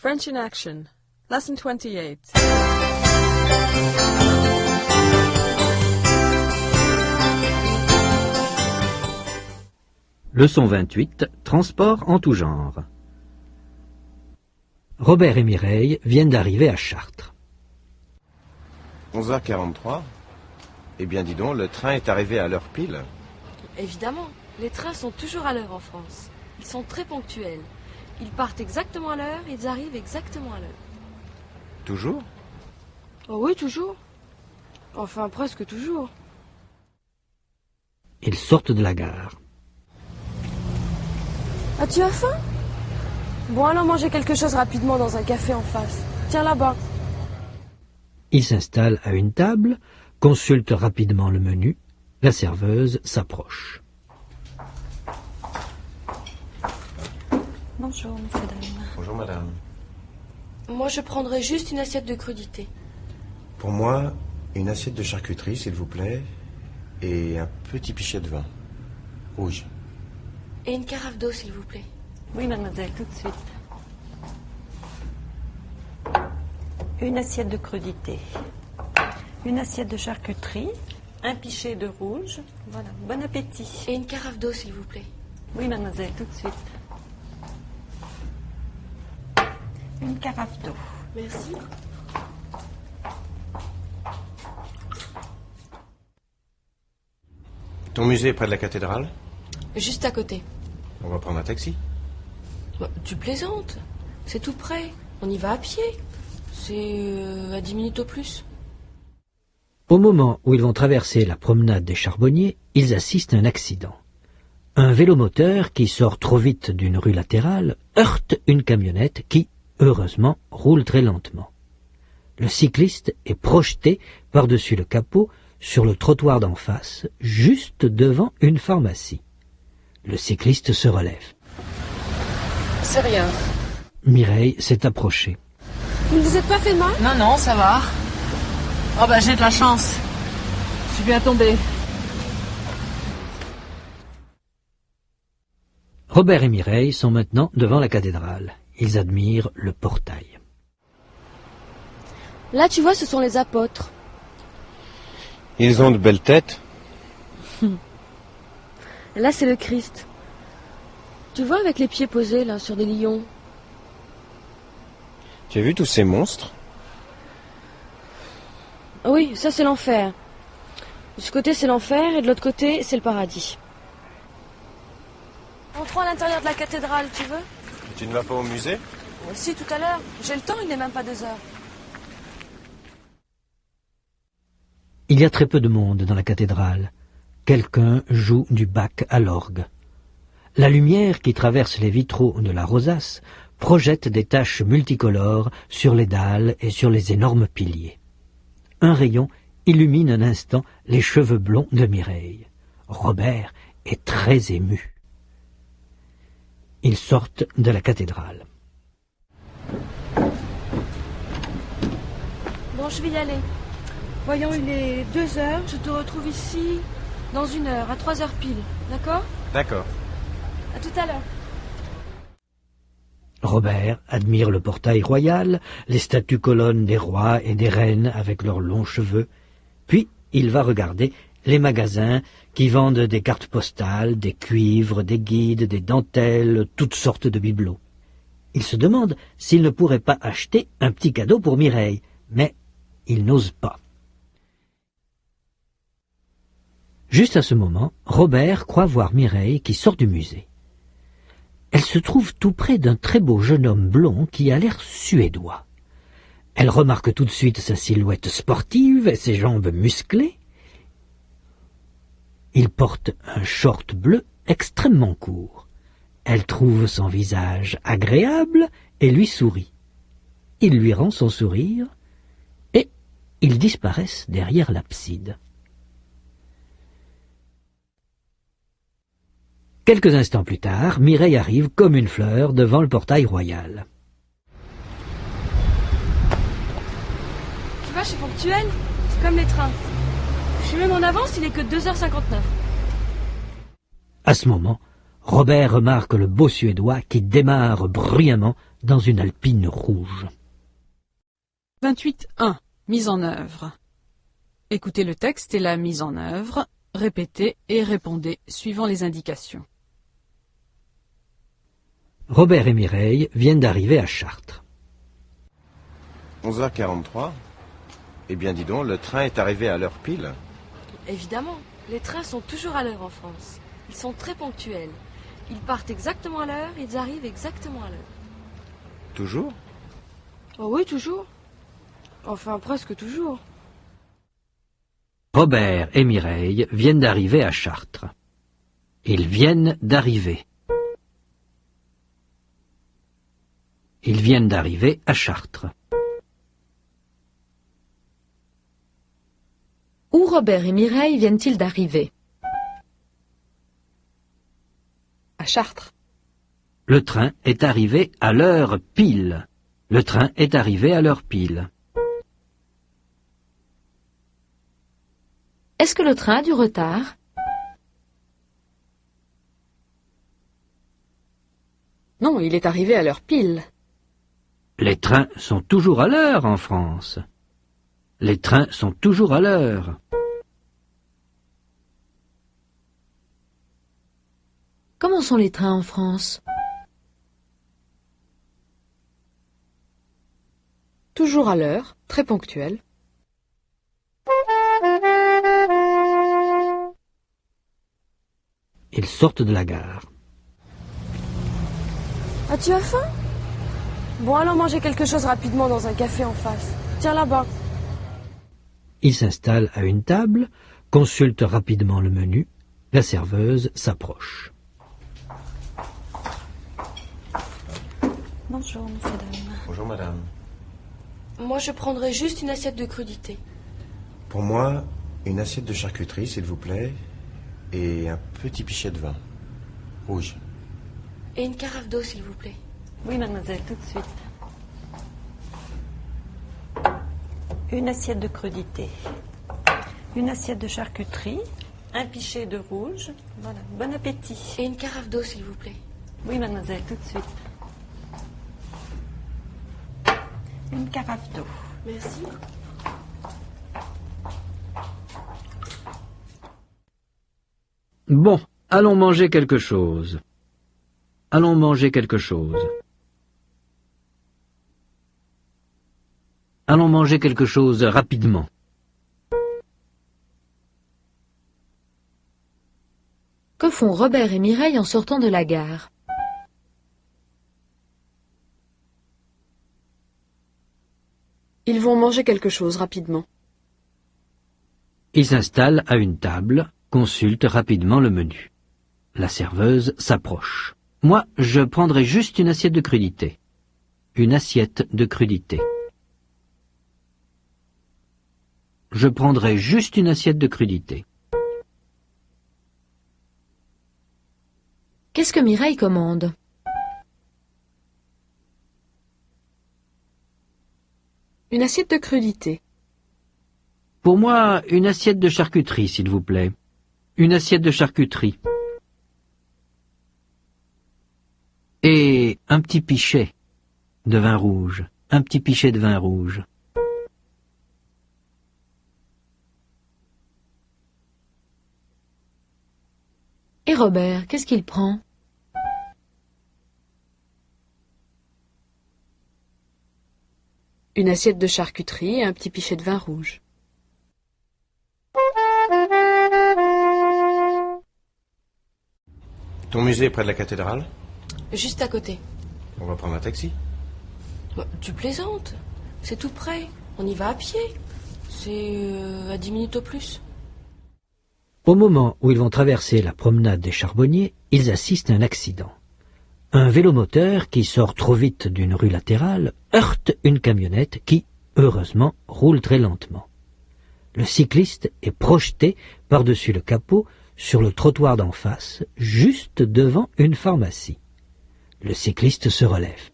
French in Action. Lesson 28. Leçon 28. Transport en tout genre. Robert et Mireille viennent d'arriver à Chartres. 11h43. Eh bien, dis donc, le train est arrivé à l'heure pile. Évidemment, les trains sont toujours à l'heure en France. Ils sont très ponctuels. Ils partent exactement à l'heure et ils arrivent exactement à l'heure. Toujours? Oh oui, toujours. Enfin, presque toujours. Ils sortent de la gare. Ah, tu as faim? Bon, allons manger quelque chose rapidement dans un café en face. Tiens, là-bas. Ils s'installent à une table, consultent rapidement le menu. La serveuse s'approche. Bonjour, mesdames. Bonjour, madame. Moi, je prendrais juste une assiette de crudité. Pour moi, une assiette de charcuterie, s'il vous plaît, et un petit pichet de vin. Rouge. Et une carafe d'eau, s'il vous plaît. Oui, mademoiselle, tout de suite. Une assiette de crudité. Une assiette de charcuterie. Un pichet de rouge. Voilà, bon appétit. Et une carafe d'eau, s'il vous plaît. Oui, mademoiselle, tout de suite. Une carafe d'eau. Merci. Ton musée est près de la cathédrale? Juste à côté. On va prendre un taxi. Bah, tu plaisantes. C'est tout près. On y va à pied. C'est à 10 minutes au plus. Au moment où ils vont traverser la promenade des Charbonniers, ils assistent à un accident. Un vélomoteur qui sort trop vite d'une rue latérale heurte une camionnette qui, heureusement, roule très lentement. Le cycliste est projeté par-dessus le capot sur le trottoir d'en face, juste devant une pharmacie. Le cycliste se relève. C'est rien. Mireille s'est approchée. Vous ne vous êtes pas fait mal? Non, non, ça va. Oh bah j'ai de la chance. Je suis bien tombée. Robert et Mireille sont maintenant devant la cathédrale. Ils admirent le portail. Là, tu vois, ce sont les apôtres. Ils ont de belles têtes. Là, c'est le Christ. Tu vois, avec les pieds posés, là, sur des lions. Tu as vu tous ces monstres? Ah oui, ça, c'est l'enfer. De ce côté, c'est l'enfer, et de l'autre côté, c'est le paradis. Entrons à l'intérieur de la cathédrale, tu veux? Tu ne vas pas au musée? Si, tout à l'heure. J'ai le temps, il n'est même pas 2 heures. Il y a très peu de monde dans la cathédrale. Quelqu'un joue du Bach à l'orgue. La lumière qui traverse les vitraux de la rosace projette des taches multicolores sur les dalles et sur les énormes piliers. Un rayon illumine un instant les cheveux blonds de Mireille. Robert est très ému. Ils sortent de la cathédrale. Bon, je vais y aller. Voyons, il est 2 heures. Je te retrouve ici dans 1 heure, à 3 heures pile. D'accord? D'accord. À tout à l'heure. Robert admire le portail royal, les statues colonnes des rois et des reines avec leurs longs cheveux. Puis il va regarder les magasins qui vendent des cartes postales, des cuivres, des guides, des dentelles, toutes sortes de bibelots. Il se demande s'il ne pourrait pas acheter un petit cadeau pour Mireille, mais il n'ose pas. Juste à ce moment, Robert croit voir Mireille qui sort du musée. Elle se trouve tout près d'un très beau jeune homme blond qui a l'air suédois. Elle remarque tout de suite sa silhouette sportive et ses jambes musclées. Il porte un short bleu extrêmement court. Elle trouve son visage agréable et lui sourit. Il lui rend son sourire et ils disparaissent derrière l'abside. Quelques instants plus tard, Mireille arrive comme une fleur devant le portail royal. Tu vois, je suis ponctuelle. C'est comme les trains. Je suis même en avance, il est que 2h59. À ce moment, Robert remarque le beau Suédois qui démarre bruyamment dans une alpine rouge. 28.1. Mise en œuvre. Écoutez le texte et la mise en œuvre. Répétez et répondez suivant les indications. Robert et Mireille viennent d'arriver à Chartres. 11h43. Eh bien, dis donc, le train est arrivé à l'heure pile. Évidemment, les trains sont toujours à l'heure en France. Ils sont très ponctuels. Ils partent exactement à l'heure, ils arrivent exactement à l'heure. Toujours? Oh oui, toujours. Enfin, presque toujours. Robert et Mireille viennent d'arriver à Chartres. Ils viennent d'arriver. Ils viennent d'arriver à Chartres. Où Robert et Mireille viennent-ils d'arriver? À Chartres. Le train est arrivé à l'heure pile. Le train est arrivé à l'heure pile. Est-ce que le train a du retard? Non, il est arrivé à l'heure pile. Les trains sont toujours à l'heure en France. Les trains sont toujours à l'heure. Comment sont les trains en France? Toujours à l'heure, très ponctuel. Ils sortent de la gare. Ah, tu as faim? Bon, allons manger quelque chose rapidement dans un café en face. Tiens, là-bas. Ils s'installent à une table, consultent rapidement le menu. La serveuse s'approche. Bonjour, mesdames. Bonjour, madame. Moi, je prendrais juste une assiette de crudité. Pour moi, une assiette de charcuterie, s'il vous plaît, et un petit pichet de vin. Rouge. Et une carafe d'eau, s'il vous plaît. Oui, mademoiselle, tout de suite. Une assiette de crudité. Une assiette de charcuterie. Un pichet de rouge. Voilà, bon appétit. Et une carafe d'eau, s'il vous plaît. Oui, mademoiselle, tout de suite. Une carafe d'eau. Merci. Bon, allons manger quelque chose. Allons manger quelque chose. Allons manger quelque chose rapidement. Que font Robert et Mireille en sortant de la gare? Ils vont manger quelque chose rapidement. Ils s'installent à une table, consultent rapidement le menu. La serveuse s'approche. Moi, je prendrai juste une assiette de crudité. Une assiette de crudité. Je prendrai juste une assiette de crudité. Qu'est-ce que Mireille commande? Une assiette de crudité. Pour moi, une assiette de charcuterie, s'il vous plaît. Une assiette de charcuterie. Et un petit pichet de vin rouge. Un petit pichet de vin rouge. Et Robert, qu'est-ce qu'il prend? Une assiette de charcuterie et un petit pichet de vin rouge. Ton musée est près de la cathédrale? Juste à côté. On va prendre un taxi. Bah, tu plaisantes. C'est tout près. On y va à pied. C'est à 10 minutes au plus. Au moment où ils vont traverser la promenade des Charbonniers, ils assistent à un accident. Un vélomoteur qui sort trop vite d'une rue latérale heurte une camionnette qui, heureusement, roule très lentement. Le cycliste est projeté par-dessus le capot sur le trottoir d'en face, juste devant une pharmacie. Le cycliste se relève.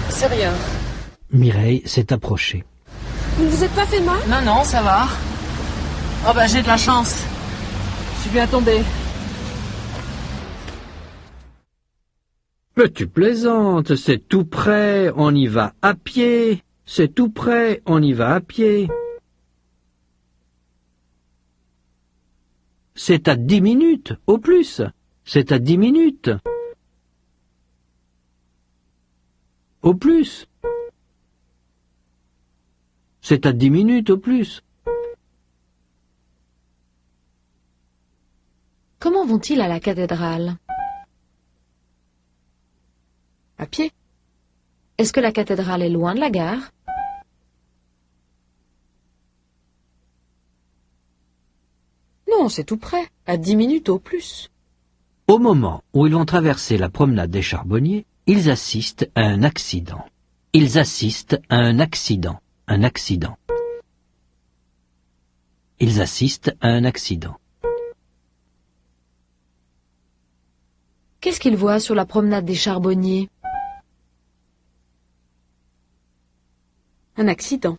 C'est rien. Mireille s'est approchée. Vous ne vous êtes pas fait mal? Non, non, ça va. Oh bah j'ai de la chance. Je suis bien tombée. Mais tu plaisantes, c'est tout près, on y va à pied. C'est tout près, on y va à pied. C'est à 10 minutes, au plus. C'est à 10 minutes. Au plus. C'est à 10 minutes, au plus. Comment vont-ils à la cathédrale? À pied. Est-ce que la cathédrale est loin de la gare? Non, c'est tout près, à 10 minutes au plus. Au moment où ils vont traverser la promenade des Charbonniers, ils assistent à un accident. Ils assistent à un accident. Un accident. Ils assistent à un accident. Qu'est-ce qu'ils voient sur la promenade des Charbonniers? Un accident.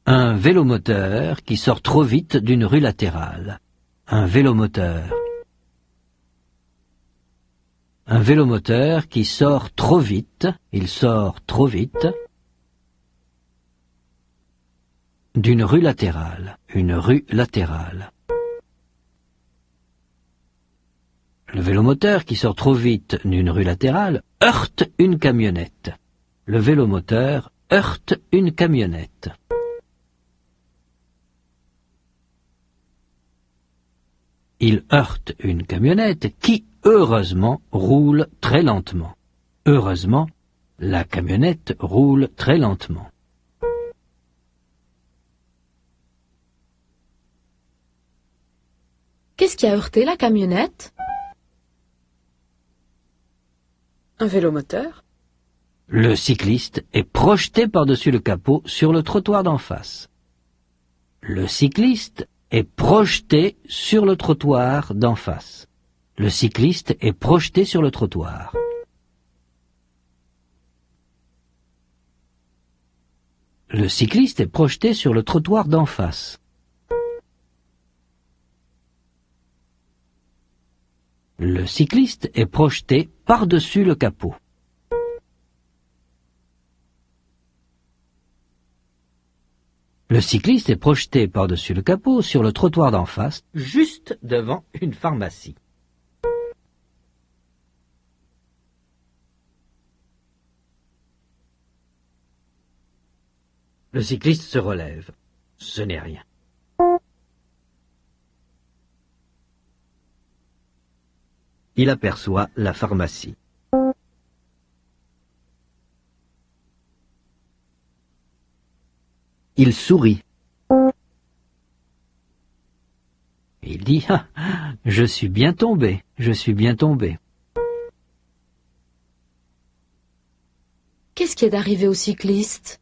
Un vélomoteur qui sort trop vite d'une rue latérale. Un vélomoteur. Un vélomoteur qui sort trop vite, il sort trop vite, d'une rue latérale. Une rue latérale. Le vélomoteur qui sort trop vite d'une rue latérale heurte une camionnette. Le vélomoteur heurte une camionnette. Il heurte une camionnette qui, heureusement, roule très lentement. Heureusement, la camionnette roule très lentement. Qu'est-ce qui a heurté la camionnette? Un vélomoteur. Le cycliste est projeté par-dessus le capot sur le trottoir d'en face. Le cycliste est projeté sur le trottoir d'en face. Le cycliste est projeté sur le trottoir. Le cycliste est projeté sur le trottoir d'en face. Le cycliste est projeté par-dessus le capot. Le cycliste est projeté par-dessus le capot sur le trottoir d'en face, juste devant une pharmacie. Le cycliste se relève. Ce n'est rien. Il aperçoit la pharmacie. Il sourit. Il dit « Ah, je suis bien tombé, je suis bien tombé. » Qu'est-ce qui est arrivé au cycliste?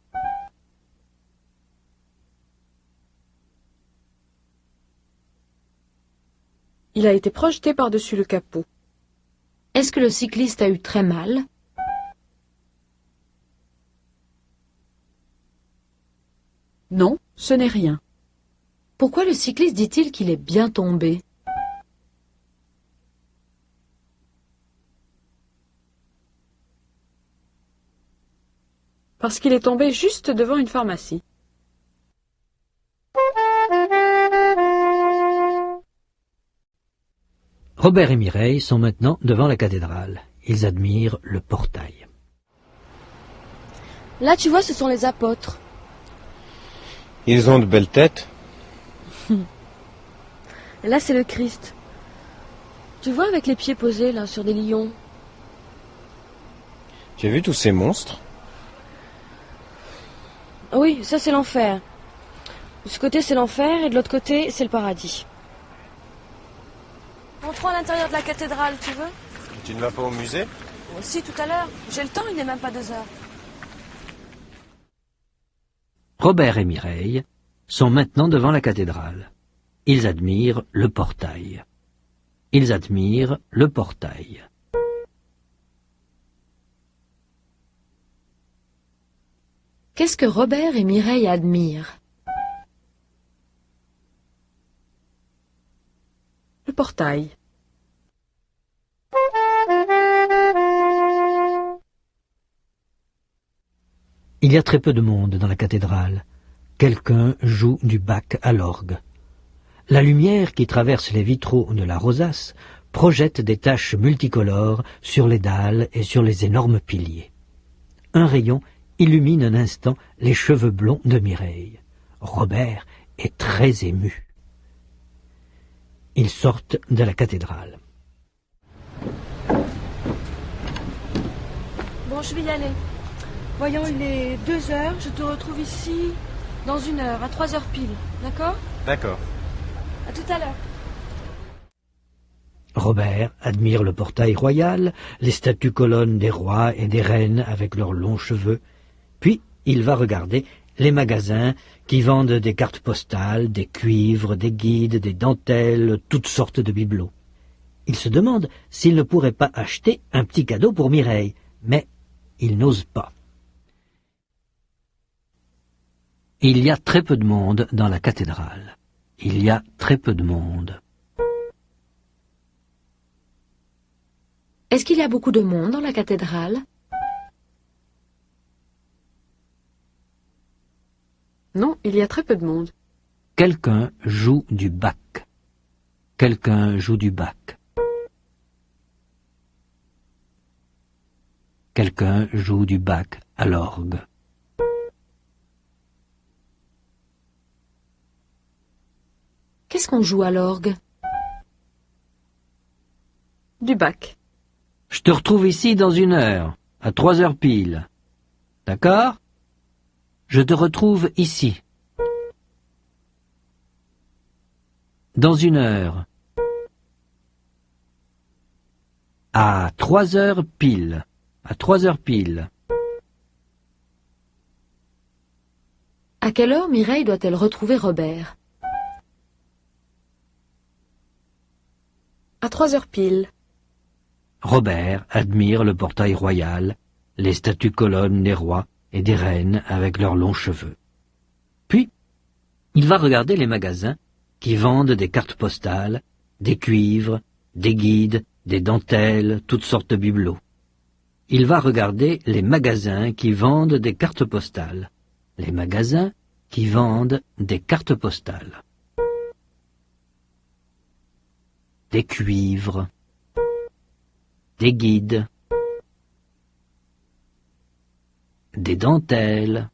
Il a été projeté par-dessus le capot. Est-ce que le cycliste a eu très mal? Non, ce n'est rien. Pourquoi le cycliste dit-il qu'il est bien tombé? Parce qu'il est tombé juste devant une pharmacie. Robert et Mireille sont maintenant devant la cathédrale. Ils admirent le portail. Là, tu vois, ce sont les apôtres. Ils ont de belles têtes. Et là, c'est le Christ. Tu vois, avec les pieds posés, là, sur des lions. Tu as vu tous ces monstres? Oui, ça, c'est l'enfer. De ce côté, c'est l'enfer, et de l'autre côté, c'est le paradis. Entrons à l'intérieur de la cathédrale, tu veux? Tu ne vas pas au musée? Si, tout à l'heure. J'ai le temps, il n'est même pas 2 heures. Robert et Mireille sont maintenant devant la cathédrale. Ils admirent le portail. Ils admirent le portail. Qu'est-ce que Robert et Mireille admirent? Le portail. Il y a très peu de monde dans la cathédrale. Quelqu'un joue du Bach à l'orgue. La lumière qui traverse les vitraux de la rosace projette des taches multicolores sur les dalles et sur les énormes piliers. Un rayon illumine un instant les cheveux blonds de Mireille. Robert est très ému. Ils sortent de la cathédrale. Bon, je vais y aller. Voyons, il est 2 heures. Je te retrouve ici dans 1 heure, à 3 heures pile. D'accord? D'accord. À tout à l'heure. Robert admire le portail royal, les statues colonnes des rois et des reines avec leurs longs cheveux, puis il va regarder les magasins qui vendent des cartes postales, des cuivres, des guides, des dentelles, toutes sortes de bibelots. Il se demande s'il ne pourrait pas acheter un petit cadeau pour Mireille, mais il n'ose pas. Il y a très peu de monde dans la cathédrale. Il y a très peu de monde. Est-ce qu'il y a beaucoup de monde dans la cathédrale? Non, il y a très peu de monde. Quelqu'un joue du Bach. Quelqu'un joue du Bach. Quelqu'un joue du Bach à l'orgue. Qu'est-ce qu'on joue à l'orgue? Du Bach. Je te retrouve ici dans 1 heure, à 3 heures pile. D'accord? Je te retrouve ici. Dans 1 heure. À 3 heures pile. À 3 heures pile. À quelle heure Mireille doit-elle retrouver Robert? À 3 heures pile. Robert admire le portail royal, les statues colonnes des rois et des reines avec leurs longs cheveux. Puis, il va regarder les magasins qui vendent des cartes postales, des cuivres, des guides, des dentelles, toutes sortes de bibelots. Il va regarder les magasins qui vendent des cartes postales. Les magasins qui vendent des cartes postales. Des cuivres, des guides, des dentelles,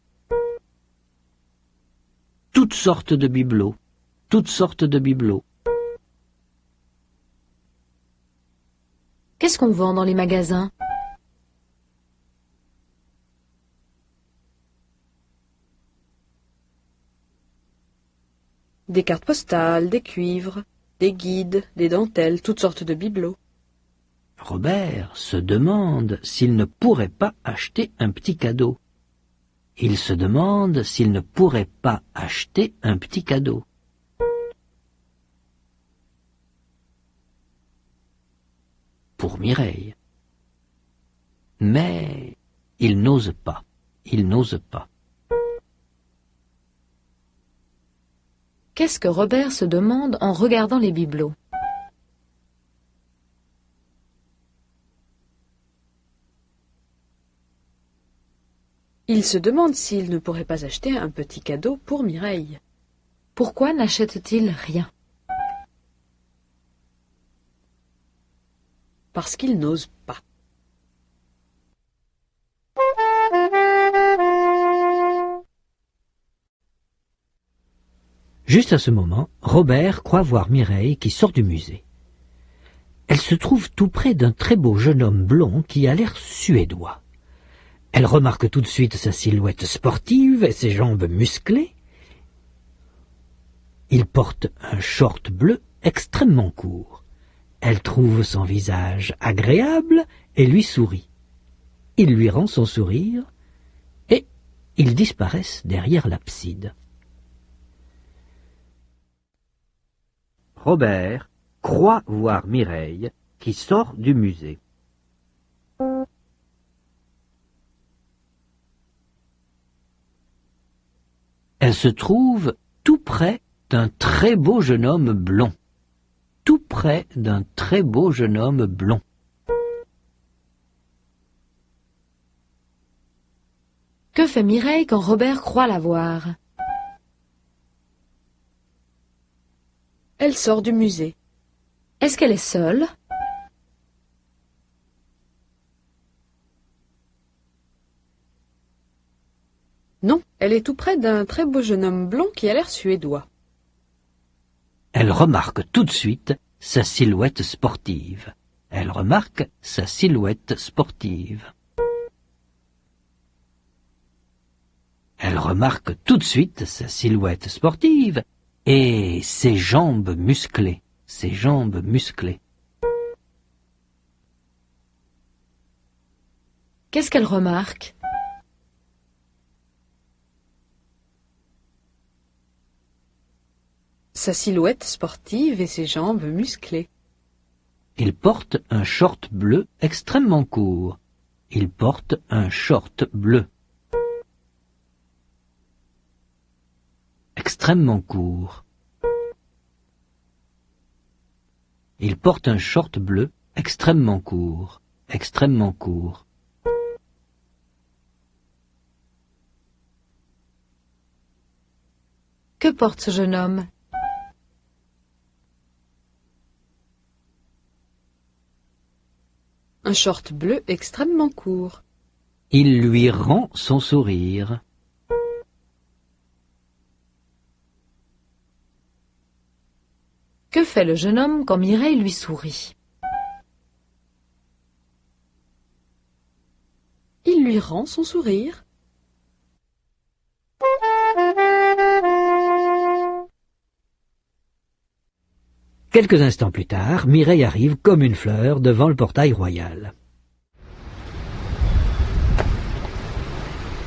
toutes sortes de bibelots, toutes sortes de bibelots. Qu'est-ce qu'on vend dans les magasins? Des cartes postales, des cuivres, des guides, des dentelles, toutes sortes de bibelots. Robert se demande s'il ne pourrait pas acheter un petit cadeau. Il se demande s'il ne pourrait pas acheter un petit cadeau. Pour Mireille. Mais il n'ose pas. Il n'ose pas. Qu'est-ce que Robert se demande en regardant les bibelots? Il se demande s'il ne pourrait pas acheter un petit cadeau pour Mireille. Pourquoi n'achète-t-il rien? Parce qu'il n'ose pas. Juste à ce moment, Robert croit voir Mireille qui sort du musée. Elle se trouve tout près d'un très beau jeune homme blond qui a l'air suédois. Elle remarque tout de suite sa silhouette sportive et ses jambes musclées. Il porte un short bleu extrêmement court. Elle trouve son visage agréable et lui sourit. Il lui rend son sourire et ils disparaissent derrière l'abside. Robert croit voir Mireille qui sort du musée. Elle se trouve tout près d'un très beau jeune homme blond. Tout près d'un très beau jeune homme blond. Que fait Mireille quand Robert croit la voir? Elle sort du musée. Est-ce qu'elle est seule? Non, elle est tout près d'un très beau jeune homme blond qui a l'air suédois. Elle remarque tout de suite sa silhouette sportive. Elle remarque sa silhouette sportive. Elle remarque tout de suite sa silhouette sportive et ses jambes musclées. Ses jambes musclées. Qu'est-ce qu'elle remarque? Sa silhouette sportive et ses jambes musclées. Il porte un short bleu extrêmement court. Il porte un short bleu. Extrêmement court. Il porte un short bleu extrêmement court. Extrêmement court. Que porte ce jeune homme? Un short bleu extrêmement court. Il lui rend son sourire. Que fait le jeune homme quand Mireille lui sourit? Il lui rend son sourire. Quelques instants plus tard, Mireille arrive comme une fleur devant le portail royal.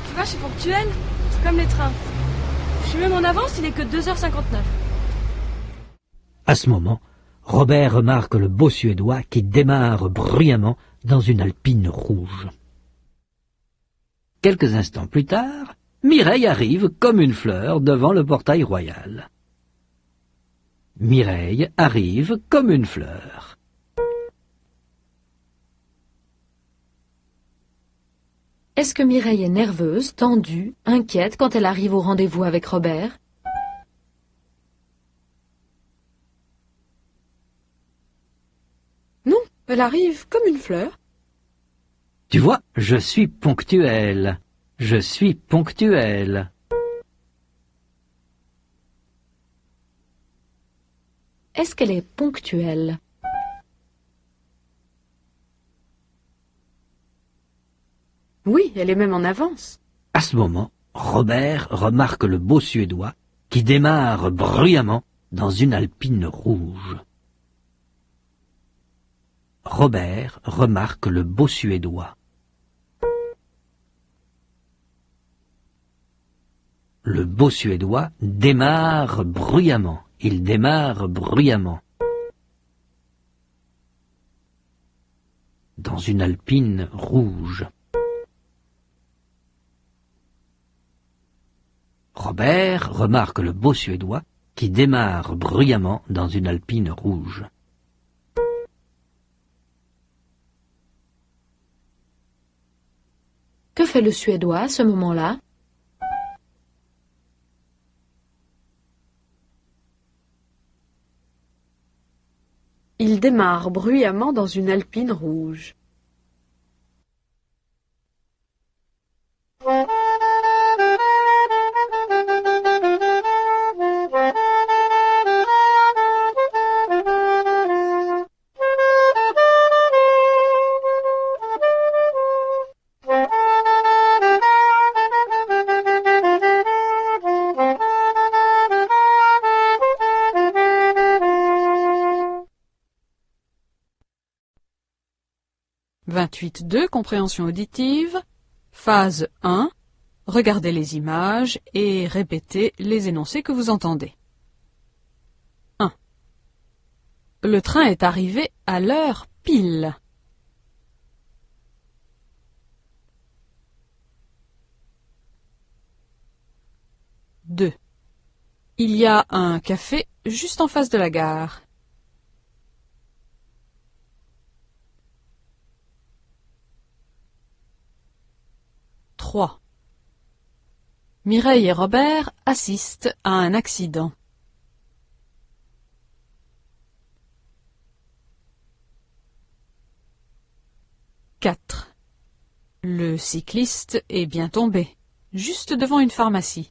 Tu vois, je suis ponctuelle. C'est comme les trains. Je suis même en avance, il est que 2h59. À ce moment, Robert remarque le beau Suédois qui démarre bruyamment dans une alpine rouge. Quelques instants plus tard, Mireille arrive comme une fleur devant le portail royal. Mireille arrive comme une fleur. Est-ce que Mireille est nerveuse, tendue, inquiète quand elle arrive au rendez-vous avec Robert? Non, elle arrive comme une fleur. Tu vois, je suis ponctuelle. Je suis ponctuelle. Est-ce qu'elle est ponctuelle? Oui, elle est même en avance. À ce moment, Robert remarque le beau Suédois qui démarre bruyamment dans une alpine rouge. Robert remarque le beau Suédois. Le beau Suédois démarre bruyamment. Il démarre bruyamment. Dans une alpine rouge. Robert remarque le beau Suédois qui démarre bruyamment dans une alpine rouge. Que fait le Suédois à ce moment-là? Il démarre bruyamment dans une alpine rouge. Compréhension auditive. Phase 1. Regardez les images et répétez les énoncés que vous entendez. 1. Le train est arrivé à l'heure pile. 2. Il y a un café juste en face de la gare. 3. Mireille et Robert assistent à un accident. Quatre. Le cycliste est bien tombé, juste devant une pharmacie.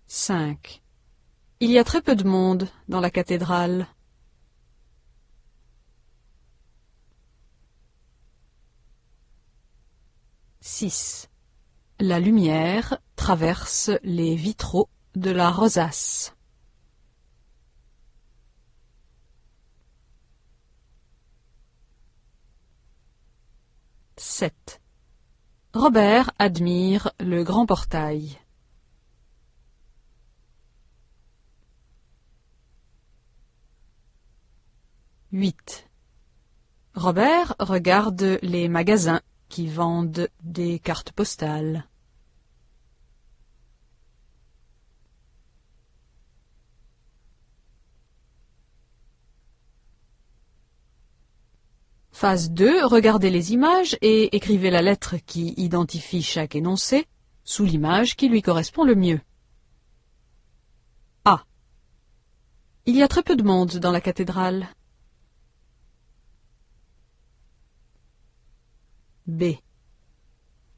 5. Il y a très peu de monde dans la cathédrale. 6. La lumière traverse les vitraux de la rosace. 7. Robert admire le grand portail. 8. Robert regarde les magasins qui vendent des cartes postales. 2. Regardez les images et écrivez la lettre qui identifie chaque énoncé sous l'image qui lui correspond le mieux. A. Il y a très peu de monde dans la cathédrale. B.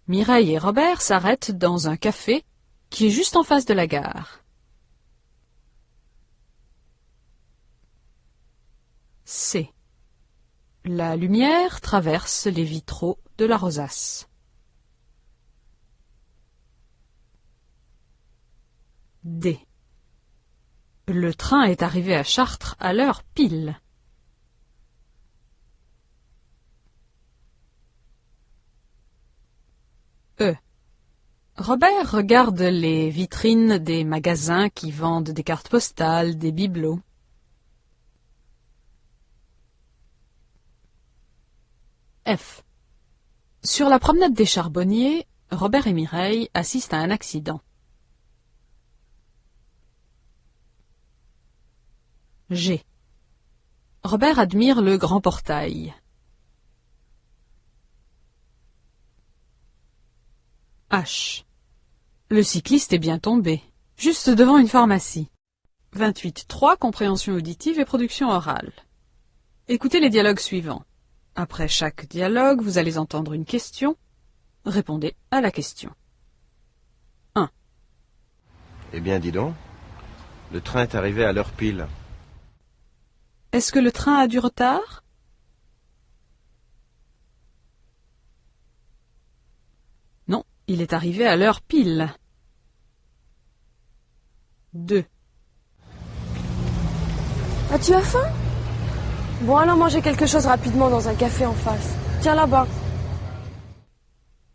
Mireille et Robert s'arrêtent dans un café qui est juste en face de la gare. C. La lumière traverse les vitraux de la rosace. D. Le train est arrivé à Chartres à l'heure pile. E. Robert regarde les vitrines des magasins qui vendent des cartes postales, des bibelots. F. Sur la promenade des Charbonniers, Robert et Mireille assistent à un accident. G. Robert admire le grand portail. H. Le cycliste est bien tombé, juste devant une pharmacie. 28.3. Compréhension auditive et production orale. Écoutez les dialogues suivants. Après chaque dialogue, vous allez entendre une question. Répondez à la question. 1. Eh bien, dis donc, le train est arrivé à l'heure pile. Est-ce que le train a du retard? Non, il est arrivé à l'heure pile. 2. Ah, tu as faim? Bon, allons manger quelque chose rapidement dans un café en face. Tiens, là-bas.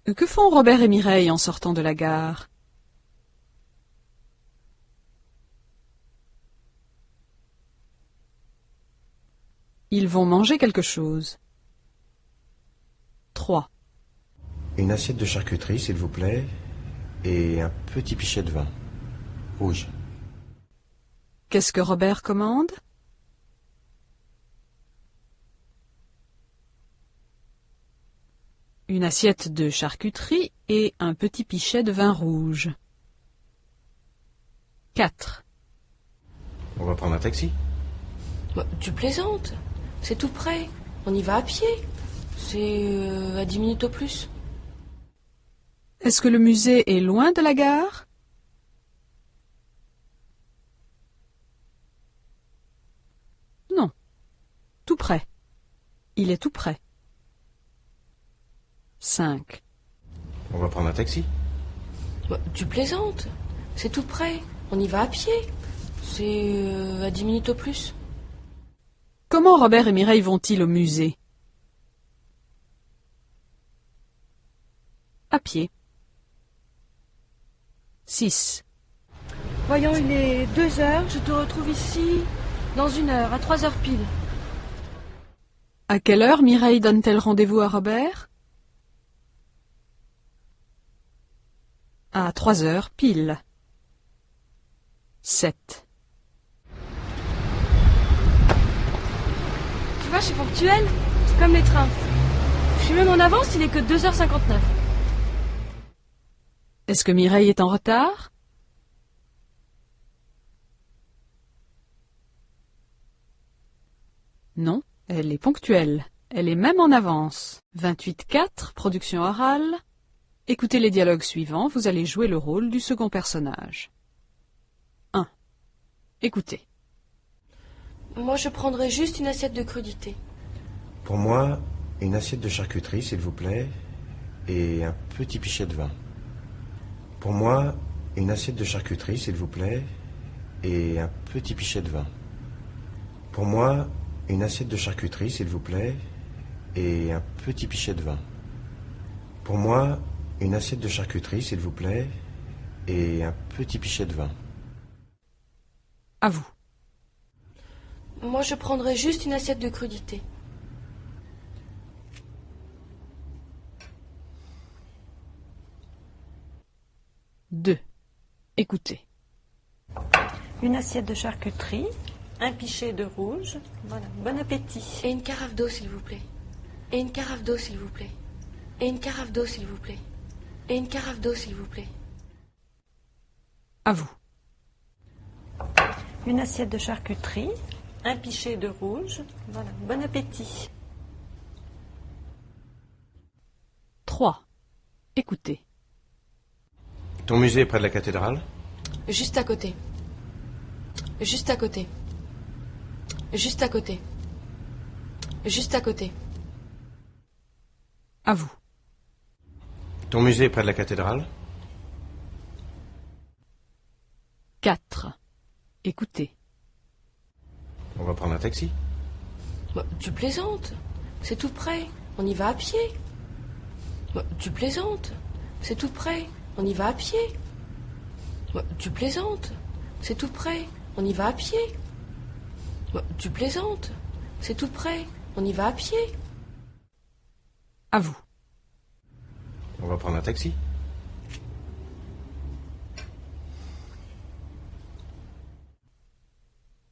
Que font Robert et Mireille en sortant de la gare? Ils vont manger quelque chose. 3. Une assiette de charcuterie, s'il vous plaît, et un petit pichet de vin. Rouge. Qu'est-ce que Robert commande? Une assiette de charcuterie et un petit pichet de vin rouge. 4. On va prendre un taxi. Bah, tu plaisantes. C'est tout près. On y va à pied. C'est à 10 minutes au plus. Est-ce que le musée est loin de la gare? Non. Tout près. Il est tout près. 5. On va prendre un taxi. Bah, tu plaisantes. C'est tout près. On y va à pied. C'est à 10 minutes au plus. Comment Robert et Mireille vont-ils au musée? À pied. 6. Voyons, il est 2 heures. Je te retrouve ici dans 1 heure, à 3 heures pile. À quelle heure Mireille donne-t-elle rendez-vous à Robert? À 3 heures pile. 7. Tu je suis ponctuelle. C'est comme les trains. Je suis même en avance, il est que 2h59. Est-ce que Mireille est en retard? Non, elle est ponctuelle. Elle est même en avance. 28.4, production orale. Écoutez les dialogues suivants, vous allez jouer le rôle du second personnage. 1. Écoutez. Moi, je prendrais juste une assiette de crudité. Pour moi, une assiette de charcuterie, s'il vous plaît, et un petit pichet de vin. Pour moi, une assiette de charcuterie, s'il vous plaît, et un petit pichet de vin. Pour moi, une assiette de charcuterie, s'il vous plaît, et un petit pichet de vin. Pour moi, une assiette de charcuterie, s'il vous plaît, et un petit pichet de vin. À vous. Moi, je prendrais juste une assiette de crudité. Deux. Écoutez. Une assiette de charcuterie, un pichet de rouge. Voilà, bon appétit. Et une carafe d'eau, s'il vous plaît. Et une carafe d'eau, s'il vous plaît. Et une carafe d'eau, s'il vous plaît. Et une carafe d'eau, s'il vous plaît. À vous. Une assiette de charcuterie, un pichet de rouge. Voilà, bon appétit. 3. Écoutez. Ton musée est près de la cathédrale? Juste à côté. Juste à côté. Juste à côté. Juste à côté. À vous. Ton musée est près de la cathédrale? 4. Écoutez. On va prendre un taxi. Bah, tu plaisantes. C'est tout près. On y va à pied. Bah, tu plaisantes. C'est tout près. On y va à pied. Bah, tu plaisantes. C'est tout près. On y va à pied. Bah, tu plaisantes. C'est tout près. On y va à pied. À vous. On va prendre un taxi.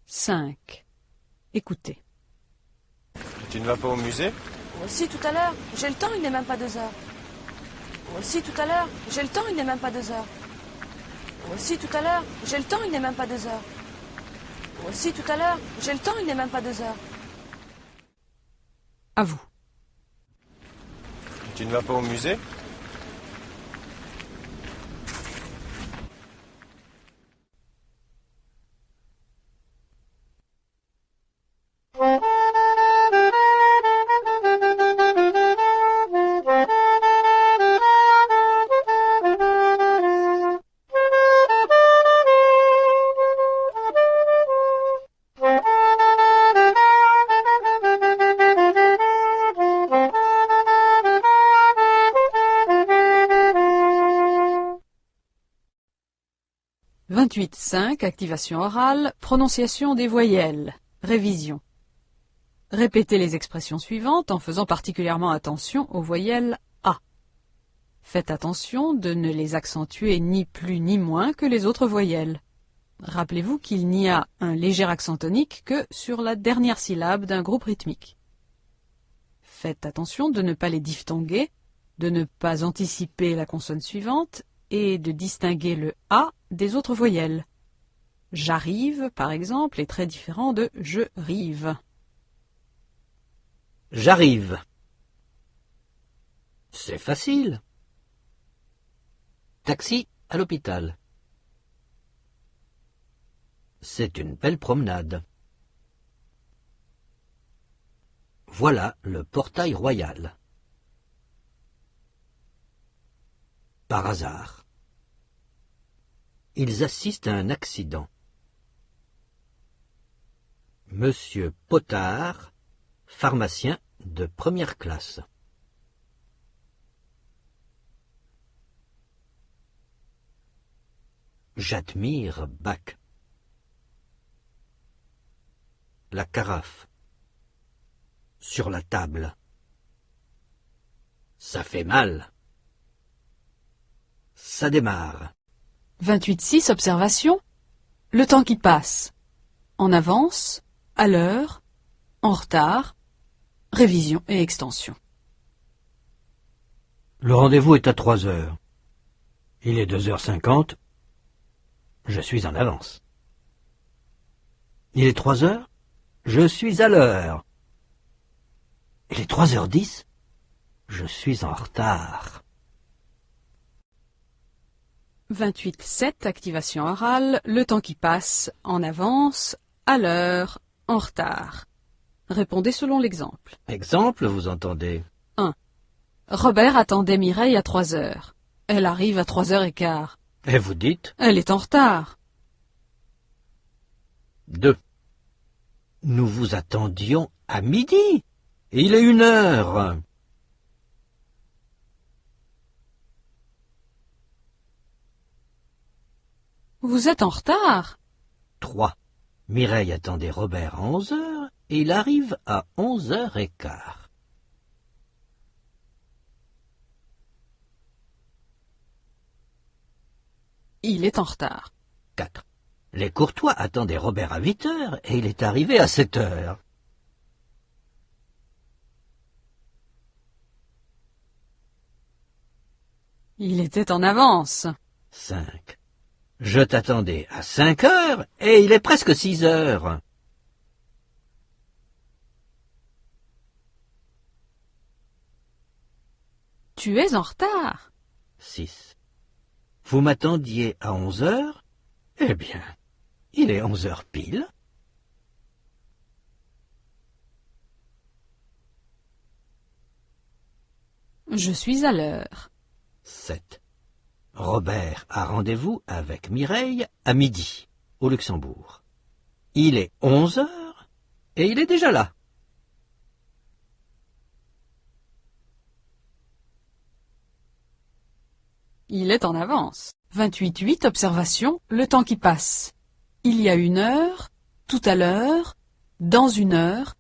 Cinq. Écoutez. Tu ne vas pas au musée? Moi aussi, tout à l'heure. J'ai le temps, il n'est même pas 2 heures. Moi aussi, tout à l'heure. J'ai le temps, il n'est même pas 2 heures. Moi aussi, tout à l'heure. J'ai le temps, il n'est même pas 2 heures. Moi aussi, tout à l'heure. J'ai le temps, il n'est même pas 2 heures. À vous. Tu ne vas pas au musée? Vingt-huit 5. Activation orale. Prononciation des voyelles. Révision. Répétez les expressions suivantes en faisant particulièrement attention aux voyelles A. Faites attention de ne les accentuer ni plus ni moins que les autres voyelles. Rappelez-vous qu'il n'y a un léger accent tonique que sur la dernière syllabe d'un groupe rythmique. Faites attention de ne pas les diphtonguer, de ne pas anticiper la consonne suivante et de distinguer le A des autres voyelles. J'arrive, par exemple, est très différent de je rive. J'arrive. C'est facile. Taxi à l'hôpital. C'est une belle promenade. Voilà le portail royal. Par hasard. Ils assistent à un accident. Monsieur Potard, pharmacien de première classe. J'admire Bach. La carafe. Sur la table. Ça fait mal. Ça démarre. 28-6, observation. Le temps qui passe. En avance, à l'heure, en retard, révision et extension. Le rendez-vous est à 3 heures. Il est 2h50. Je suis en avance. Il est 3 heures. Je suis à l'heure. Il est 3h10. Je suis en retard. 28.7, activation orale, le temps qui passe, en avance, à l'heure, en retard. Répondez selon l'exemple. Exemple, vous entendez? 1. Robert attendait Mireille à 3 heures. Elle arrive à 3h15. Et vous dites? Elle est en retard. 2. Nous vous attendions à midi. Et il est 1h. Vous êtes en retard. 3. Mireille attendait Robert à 11h et il arrive à 11h15. Il est en retard. 4. Les Courtois attendaient Robert à 8h et il est arrivé à 7h. Il était en avance. 5. Je t'attendais à 5h et il est presque 6h. Tu es en retard. 6. Vous m'attendiez à 11h? Eh bien, il est 11h pile. Je suis à l'heure. 7. Robert a rendez-vous avec Mireille à midi, au Luxembourg. Il est 11h et il est déjà là. Il est en avance. 28.8, observation, le temps qui passe. Il y a 1 heure, tout à l'heure, dans 1 heure,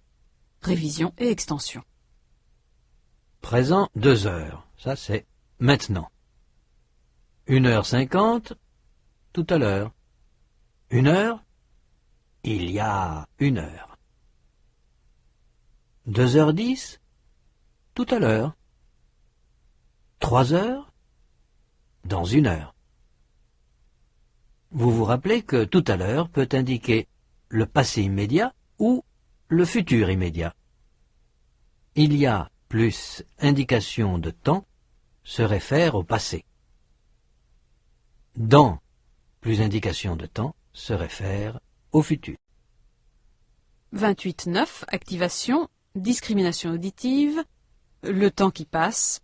révision et extension. Présent 2 heures, ça c'est maintenant. 1h50, tout à l'heure. 1 heure, il y a 1 heure. 2h10, tout à l'heure. 3 heures, dans 1 heure. Vous vous rappelez que tout à l'heure peut indiquer le passé immédiat ou le futur immédiat. Il y a plus indication de temps se réfère au passé. Dans plus indication de temps se réfère au futur. 28.9, activation, discrimination auditive, le temps qui passe.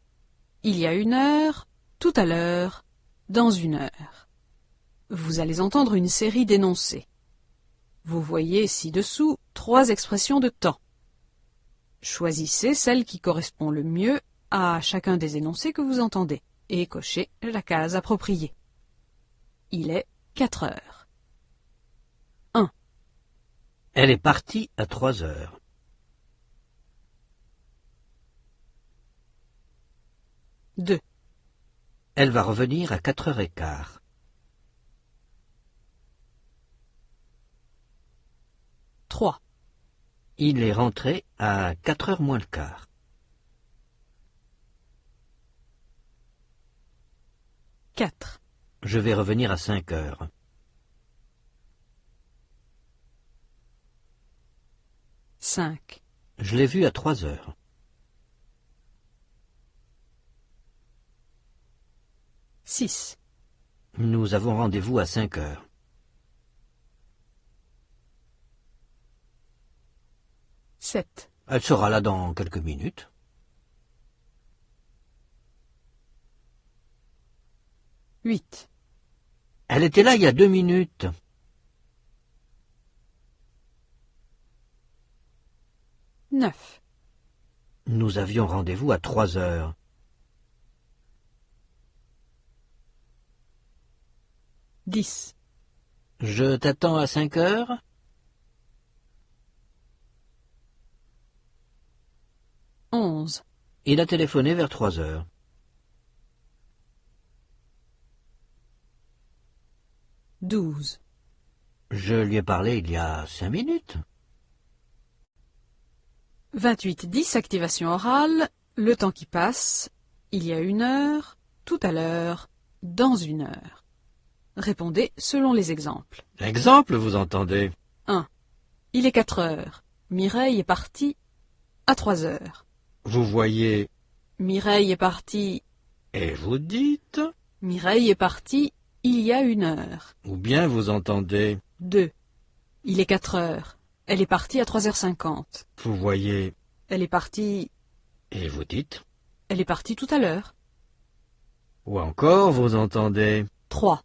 Il y a 1 heure, tout à l'heure, dans 1 heure. Vous allez entendre une série d'énoncés. Vous voyez ci-dessous 3 expressions de temps. Choisissez celle qui correspond le mieux à chacun des énoncés que vous entendez et cochez la case appropriée. Il est 4 heures. 1. Elle est partie à 3 heures. 2. Elle va revenir à 4h15. 3. Il est rentré à 4h moins le quart. 4. Je vais revenir à 5h. 5. Je l'ai vue à 3 heures. 6. Nous avons rendez-vous à 5h. 7. Elle sera là dans quelques minutes. 8. Elle était là il y a 2 minutes. 9. Nous avions rendez-vous à 3 heures. 10. Je t'attends à 5h? 11. Il a téléphoné vers 3 heures. 12. Je lui ai parlé il y a 5 minutes. 28-10, activation orale. Le temps qui passe. Il y a 1 heure. Tout à l'heure. Dans 1 heure. Répondez selon les exemples. Exemple, vous entendez? 1. Il est 4 heures. Mireille est partie à 3 heures. Vous voyez Mireille est partie. et vous dites, Mireille est partie il y a 1 heure. ou bien vous entendez, 2. Il est 4 heures. Elle est partie à 3h50. vous voyez Elle est partie. et vous dites, Elle est partie tout à l'heure. ou encore vous entendez, 3.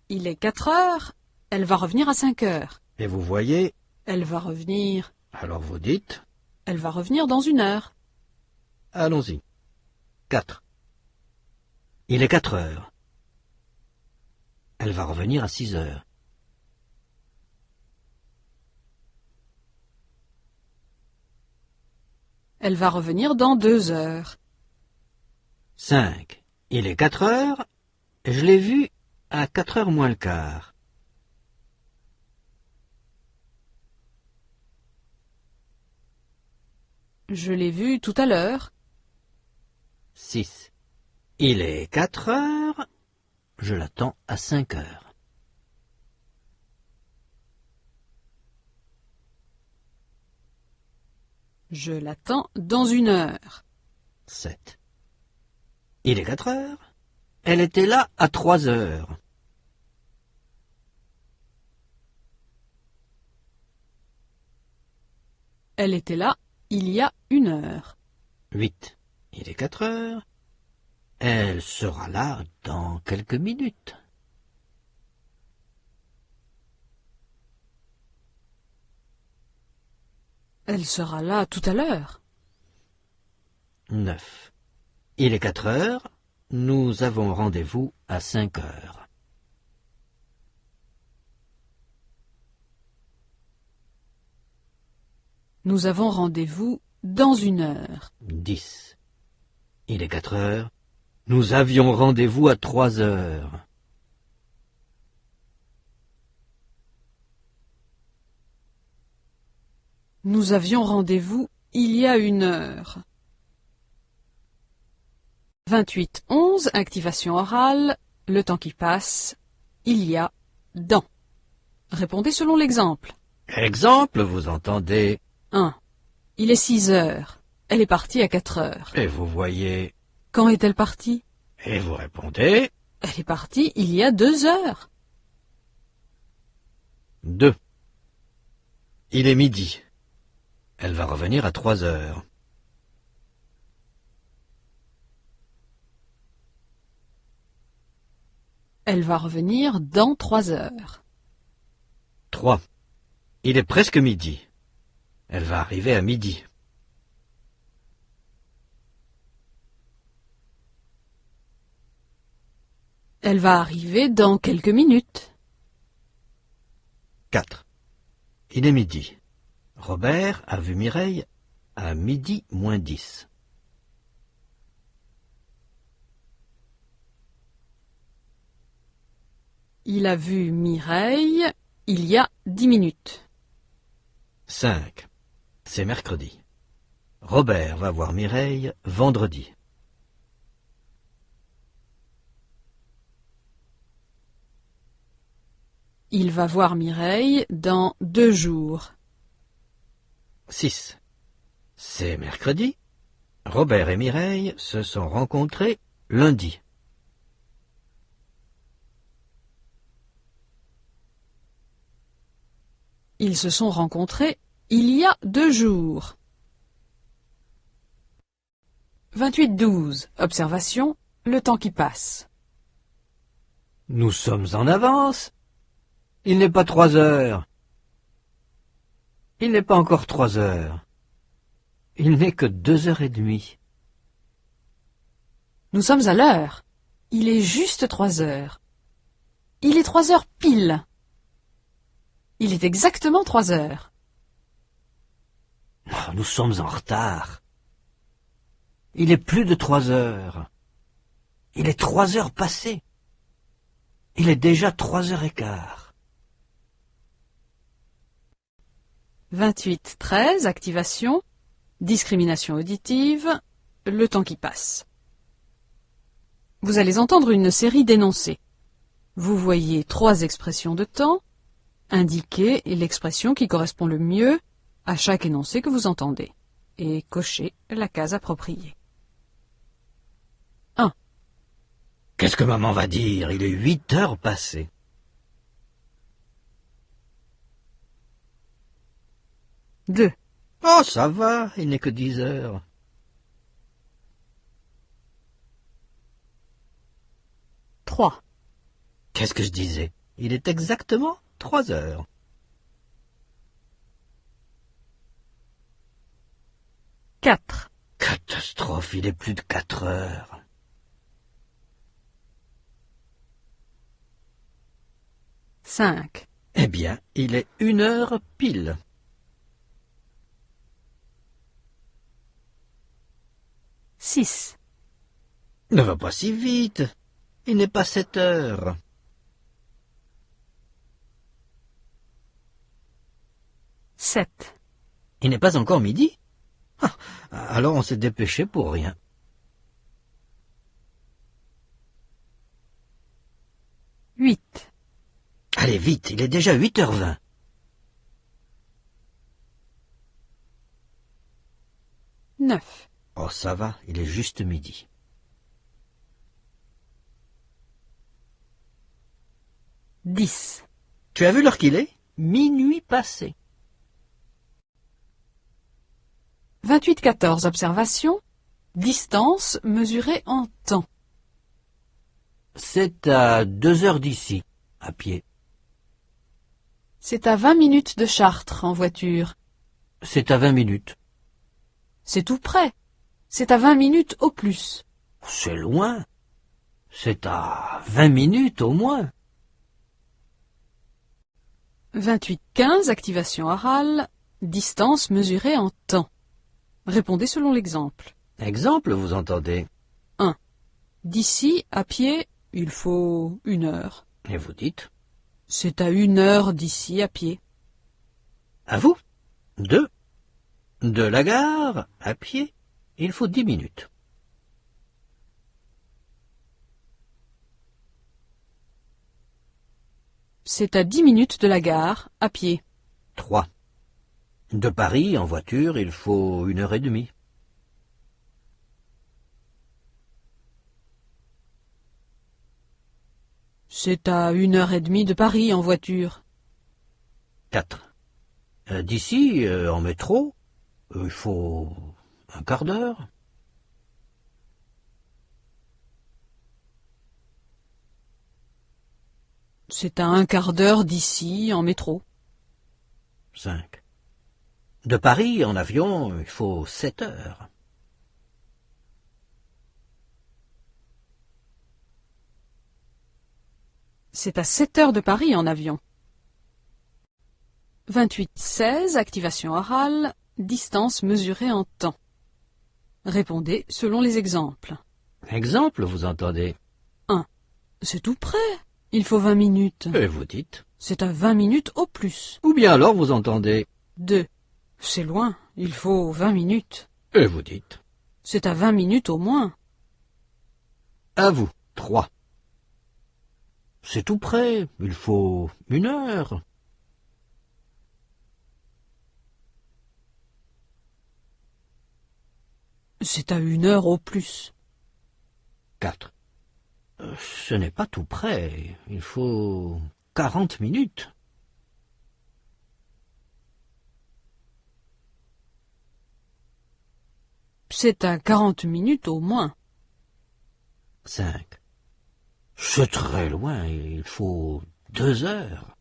Il est 4 heures. Elle va revenir à 5 heures. et vous voyez, Elle va revenir. alors vous dites, Elle va revenir dans 1 heure. allons-y. 4. Il est 4 heures. Elle va revenir à 6 heures. Elle va revenir dans 2 heures. 5. Il est 4 heures. Je l'ai vue à 4 heures moins le quart. Je l'ai vue tout à l'heure. 6. Il est 4 heures. Je l'attends à 5 heures. Je l'attends dans 1 heure. 7. Il est 4 heures. Elle était là à 3 heures. Elle était là il y a 1 heure. 8. Il est 4 heures. Elle sera là dans quelques minutes. Elle sera là tout à l'heure. 9. Il est 4 heures. Nous avons rendez-vous à 5 heures. Nous avons rendez-vous dans 1 heure. 10. Il est 4 heures. Nous avions rendez-vous à 3 heures. Nous avions rendez-vous il y a 1 heure. 28-11, activation orale. Le temps qui passe. Il y a dans. Répondez selon l'exemple. Exemple, vous entendez, 1. Il est 6 heures. Elle est partie à 4 heures. et vous voyez, Quand est-elle partie? et vous répondez, Elle est partie il y a 2 heures. 2. Il est midi. Elle va revenir à 3 heures. Elle va revenir dans 3 heures. 3. Il est presque midi. Elle va arriver à midi. Elle va arriver dans quelques minutes. 4. Il est midi. Robert a vu Mireille à midi moins 10. Il a vu Mireille il y a 10 minutes. 5. C'est mercredi. Robert va voir Mireille vendredi. Il va voir Mireille dans 2 jours. 6. C'est mercredi. Robert et Mireille se sont rencontrés lundi. Ils se sont rencontrés il y a 2 jours. 28-12, observation, le temps qui passe. Nous sommes en avance. Il n'est pas 3 heures. Il n'est pas encore 3 heures. Il n'est que 2h30. Nous sommes à l'heure. Il est juste 3 heures. Il est 3 heures pile. Il est exactement 3 heures. Oh, nous sommes en retard. Il est plus de 3 heures. Il est 3 heures passées. Il est déjà 3h15. 28-13, activation. Discrimination auditive, le temps qui passe. Vous allez entendre une série d'énoncés. Vous voyez 3 expressions de temps. Indiquez l'expression qui correspond le mieux à chaque énoncé que vous entendez et cochez la case appropriée. 1. Qu'est-ce que maman va dire? Il est 8 heures passées. 2. Oh, ça va, il n'est que 10 heures. 3. Qu'est-ce que je disais? Il est exactement 3 heures. 4. Catastrophe, il est plus de 4 heures. 5. Eh bien, il est 1 heure pile. 6. Ne va pas si vite. Il n'est pas 7 heures. 7. Il n'est pas encore midi? Ah, alors on s'est dépêché pour rien. 8. Allez vite, il est déjà 8h20. 9. Oh, ça va, il est juste midi. 10. Tu as vu l'heure qu'il est? Minuit passé. 28-14. Observation. Distance mesurée en temps. C'est à 2 heures d'ici, à pied. C'est à 20 minutes de Chartres en voiture. C'est à 20 minutes. C'est tout près. C'est à 20 minutes au plus. C'est loin. C'est à 20 minutes au moins. 28-15. Activation orale. Distance mesurée en temps. Répondez selon l'exemple. Exemple, vous entendez? 1. D'ici, à pied, il faut 1 heure. Et vous dites? C'est à 1 heure d'ici à pied. À vous? 2. De la gare, à pied, il faut 10 minutes. C'est à 10 minutes de la gare, à pied. 3. De Paris, en voiture, il faut 1h30. C'est à 1h30 de Paris en voiture. 4. D'ici, en métro, il faut un quart d'heure. C'est à un quart d'heure d'ici en métro. 5. De Paris, en avion, il faut 7 heures. C'est à 7 heures de Paris en avion. 28-16. Activation orale. Distance mesurée en temps. Répondez selon les exemples. Exemple, vous entendez? 1. C'est tout près. Il faut 20 minutes. Et vous dites? C'est à 20 minutes au plus. Ou bien alors vous entendez? 2. C'est loin. Il faut 20 minutes. Et vous dites? C'est à 20 minutes au moins. À vous. 3. C'est tout près. Il faut 1 heure. C'est à 1 heure au plus. 4. Ce n'est pas tout près. Il faut 40 minutes. C'est à 40 minutes au moins. 5. C'est très loin. Il faut 2 heures.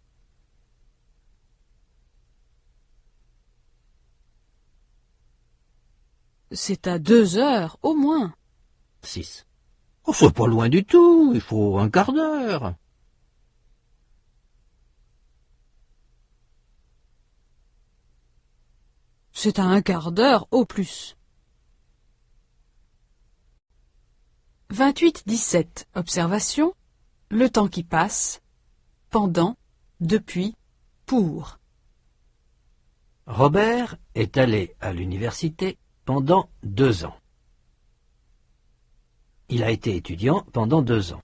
C'est à 2 heures au moins. 6. Oh, c'est pas loin du tout. Il faut un quart d'heure. C'est à un quart d'heure au plus. 28-17. Observation. Le temps qui passe. Pendant. Depuis. Pour. Robert est allé à l'université pendant 2 ans. Il a été étudiant pendant 2 ans.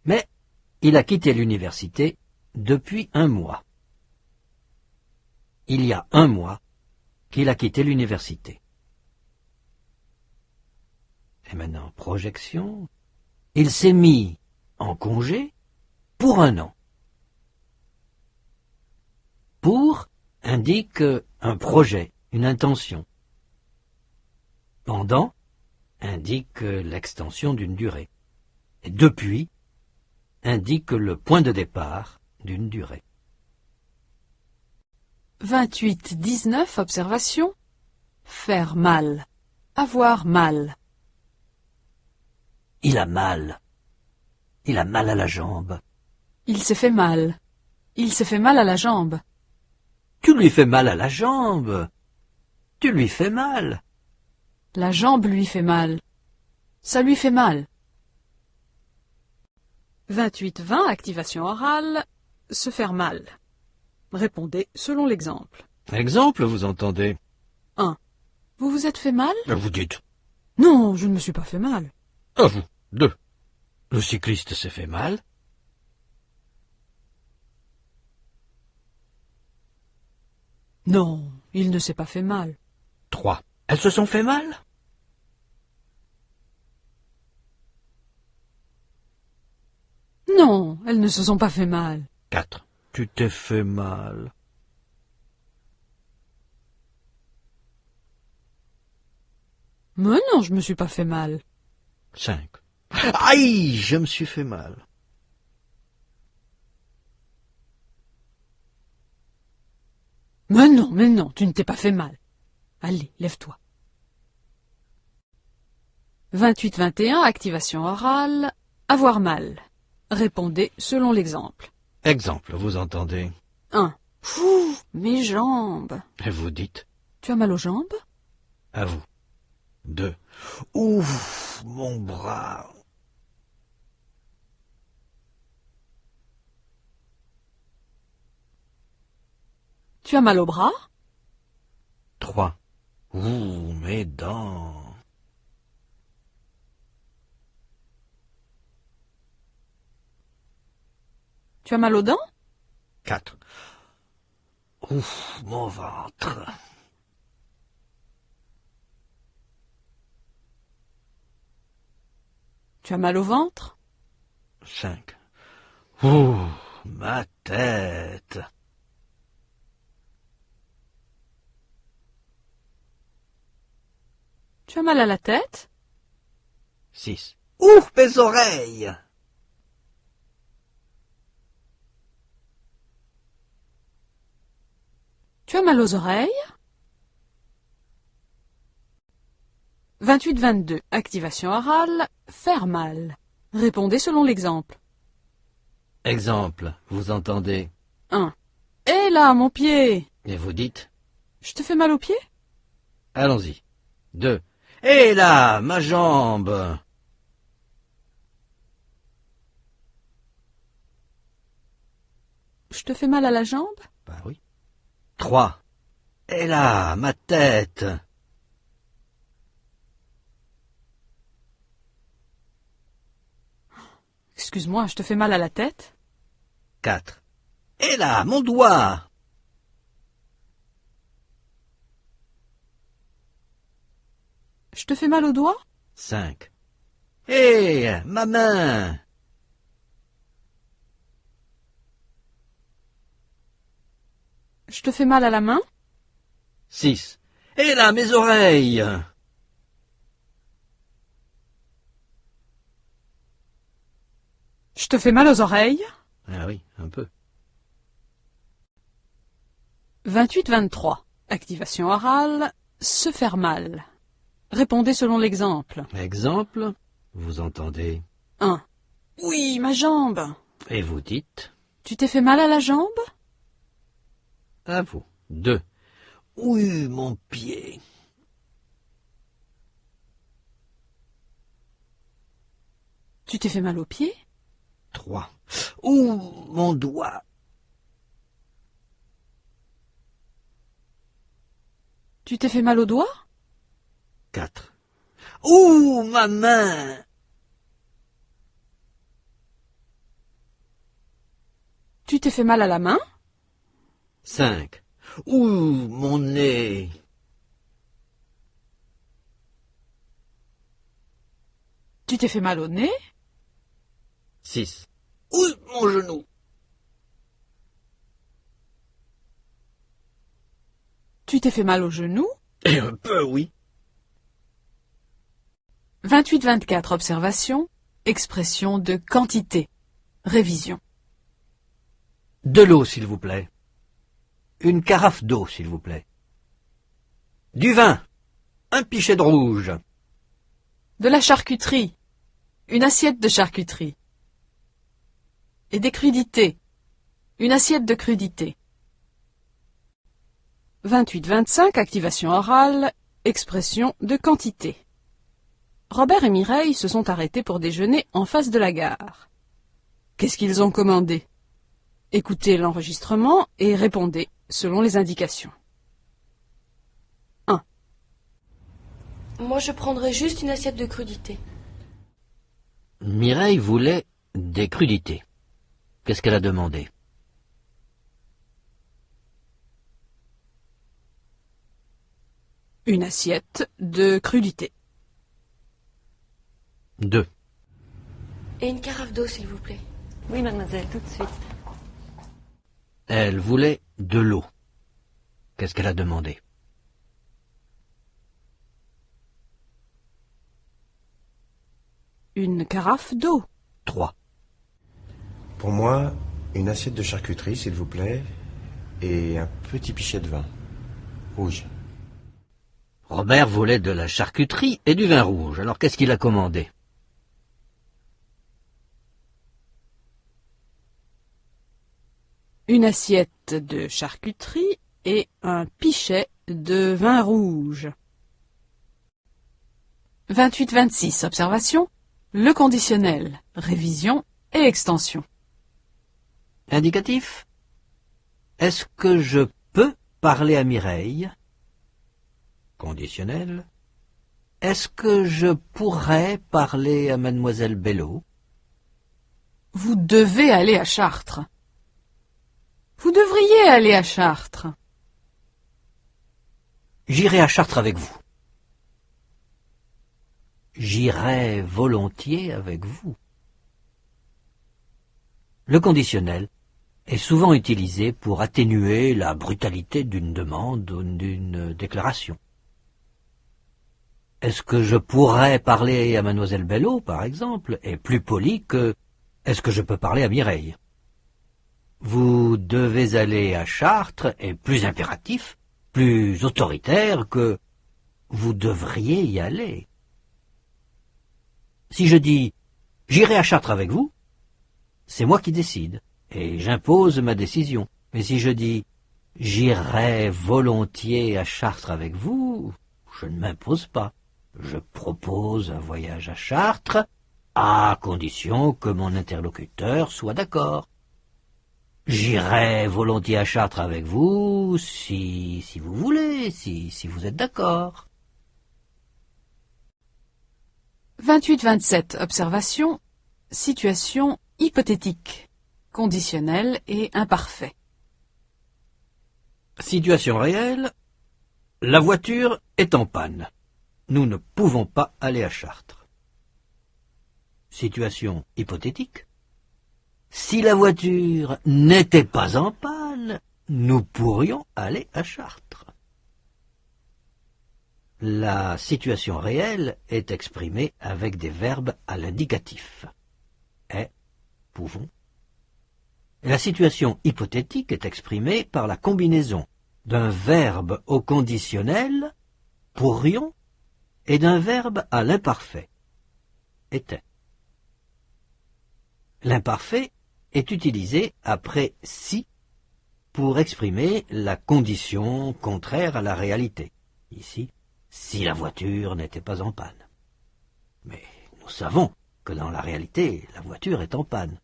Mais il a quitté l'université depuis 1 mois. Il y a 1 mois qu'il a quitté l'université. Et maintenant, projection. Il s'est mis en congé pour 1 an. Pour indique un projet, une intention. Pendant indique l'extension d'une durée. Et depuis indique le point de départ d'une durée. 28-19, observation. Faire mal. Avoir mal. Il a mal. Il a mal à la jambe. Il s'est fait mal. Il s'est fait mal à la jambe. Tu lui fais mal à la jambe. Tu lui fais mal. La jambe lui fait mal. Ça lui fait mal. 28-20, activation orale. Se faire mal. Répondez selon l'exemple. Exemple, vous entendez? 1. Vous vous êtes fait mal? Vous dites. Non, je ne me suis pas fait mal. À vous. 2. Le cycliste s'est fait mal. Non, il ne s'est pas fait mal. 3. Elles se sont fait mal? Non, elles ne se sont pas fait mal. 4. Tu t'es fait mal. Mais non, je me suis pas fait mal. 5. Aïe, je me suis fait mal. Mais non, tu ne t'es pas fait mal. Allez, lève-toi. 28-21, activation orale. Avoir mal. Répondez selon l'exemple. Exemple, vous entendez? 1. Ouh, mes jambes. Et vous dites? Tu as mal aux jambes? À vous. 2. Ouf, mon bras. Tu as mal au bras? 3. Ouh, mes dents. Tu as mal aux dents? 4. Ouf, mon ventre. Tu as mal au ventre? 5. Ouh, ma tête. Tu as mal à la tête? 6. Ouf, mes oreilles. Tu as mal aux oreilles? 28-22, activation orale. Faire mal. Répondez selon l'exemple. Exemple, vous entendez? 1. Hé là, mon pied! Et vous dites? Je te fais mal au pied? Allons-y. 2. Et là, ma jambe. Je te fais mal à la jambe? Bah oui. 3. Et là, ma tête. Excuse-moi, je te fais mal à la tête? 4. Et là, mon doigt. Je te fais mal au doigt? 5. Et ma main. Je te fais mal à la main? 6. Et là, mes oreilles. Je te fais mal aux oreilles? Ah oui, un peu. 28-23, activation orale. Se faire mal. Répondez selon l'exemple. Exemple, vous entendez? 1. Oui, ma jambe. Et vous dites? Tu t'es fait mal à la jambe? À vous. 2. Oui, mon pied. Tu t'es fait mal au pied? 3. Ouh, mon doigt. Tu t'es fait mal au doigt? 4. Ouh, ma main! Tu t'es fait mal à la main? 5. Ouh, mon nez! Tu t'es fait mal au nez? 6. Ouh, mon genou! Tu t'es fait mal au genou? Et un peu, oui. 28-24, observation, expression de quantité. Révision. De l'eau, s'il vous plaît. Une carafe d'eau, s'il vous plaît. Du vin. Un pichet de rouge. De la charcuterie. Une assiette de charcuterie. Et des crudités. Une assiette de crudités. 28-25, activation orale, expression de quantité. Robert et Mireille se sont arrêtés pour déjeuner en face de la gare. Qu'est-ce qu'ils ont commandé? Écoutez l'enregistrement et répondez selon les indications. 1. Moi, je prendrais juste une assiette de crudités. Mireille voulait des crudités. Qu'est-ce qu'elle a demandé? Une assiette de crudités. 2. Et une carafe d'eau, s'il vous plaît. Oui, mademoiselle, tout de suite. Elle voulait de l'eau. Qu'est-ce qu'elle a demandé? Une carafe d'eau. 3. Pour moi, une assiette de charcuterie, s'il vous plaît, et un petit pichet de vin. Rouge. Robert voulait de la charcuterie et du vin rouge. Alors qu'est-ce qu'il a commandé? Une assiette de charcuterie et un pichet de vin rouge. 28-26, observation, le conditionnel, révision et extension. Indicatif. Est-ce que je peux parler à Mireille? Conditionnel. Est-ce que je pourrais parler à mademoiselle Bello? Vous devez aller à Chartres. Vous devriez aller à Chartres. J'irai à Chartres avec vous. J'irai volontiers avec vous. Le conditionnel est souvent utilisé pour atténuer la brutalité d'une demande ou d'une déclaration. Est-ce que je pourrais parler à mademoiselle Bello, par exemple, est plus poli que « Est-ce que je peux parler à Mireille ?» Vous devez aller à Chartres est plus impératif, plus autoritaire que « Vous devriez y aller ». Si je dis « J'irai à Chartres avec vous », c'est moi qui décide, et j'impose ma décision. Mais si je dis « J'irai volontiers à Chartres avec vous », je ne m'impose pas. Je propose un voyage à Chartres, à condition que mon interlocuteur soit d'accord. J'irai volontiers à Chartres avec vous, si vous voulez, si vous êtes d'accord. 28-27, observation, situation hypothétique, conditionnel et imparfait. Situation réelle, la voiture est en panne. Nous ne pouvons pas aller à Chartres. Situation hypothétique. Si la voiture n'était pas en panne, nous pourrions aller à Chartres. La situation réelle est exprimée avec des verbes à l'indicatif. Est, pouvons. Et la situation hypothétique est exprimée par la combinaison d'un verbe au conditionnel, pourrions, et d'un verbe à l'imparfait, était. L'imparfait est utilisé après si pour exprimer la condition contraire à la réalité. Ici, si la voiture n'était pas en panne. Mais nous savons que dans la réalité, la voiture est en panne.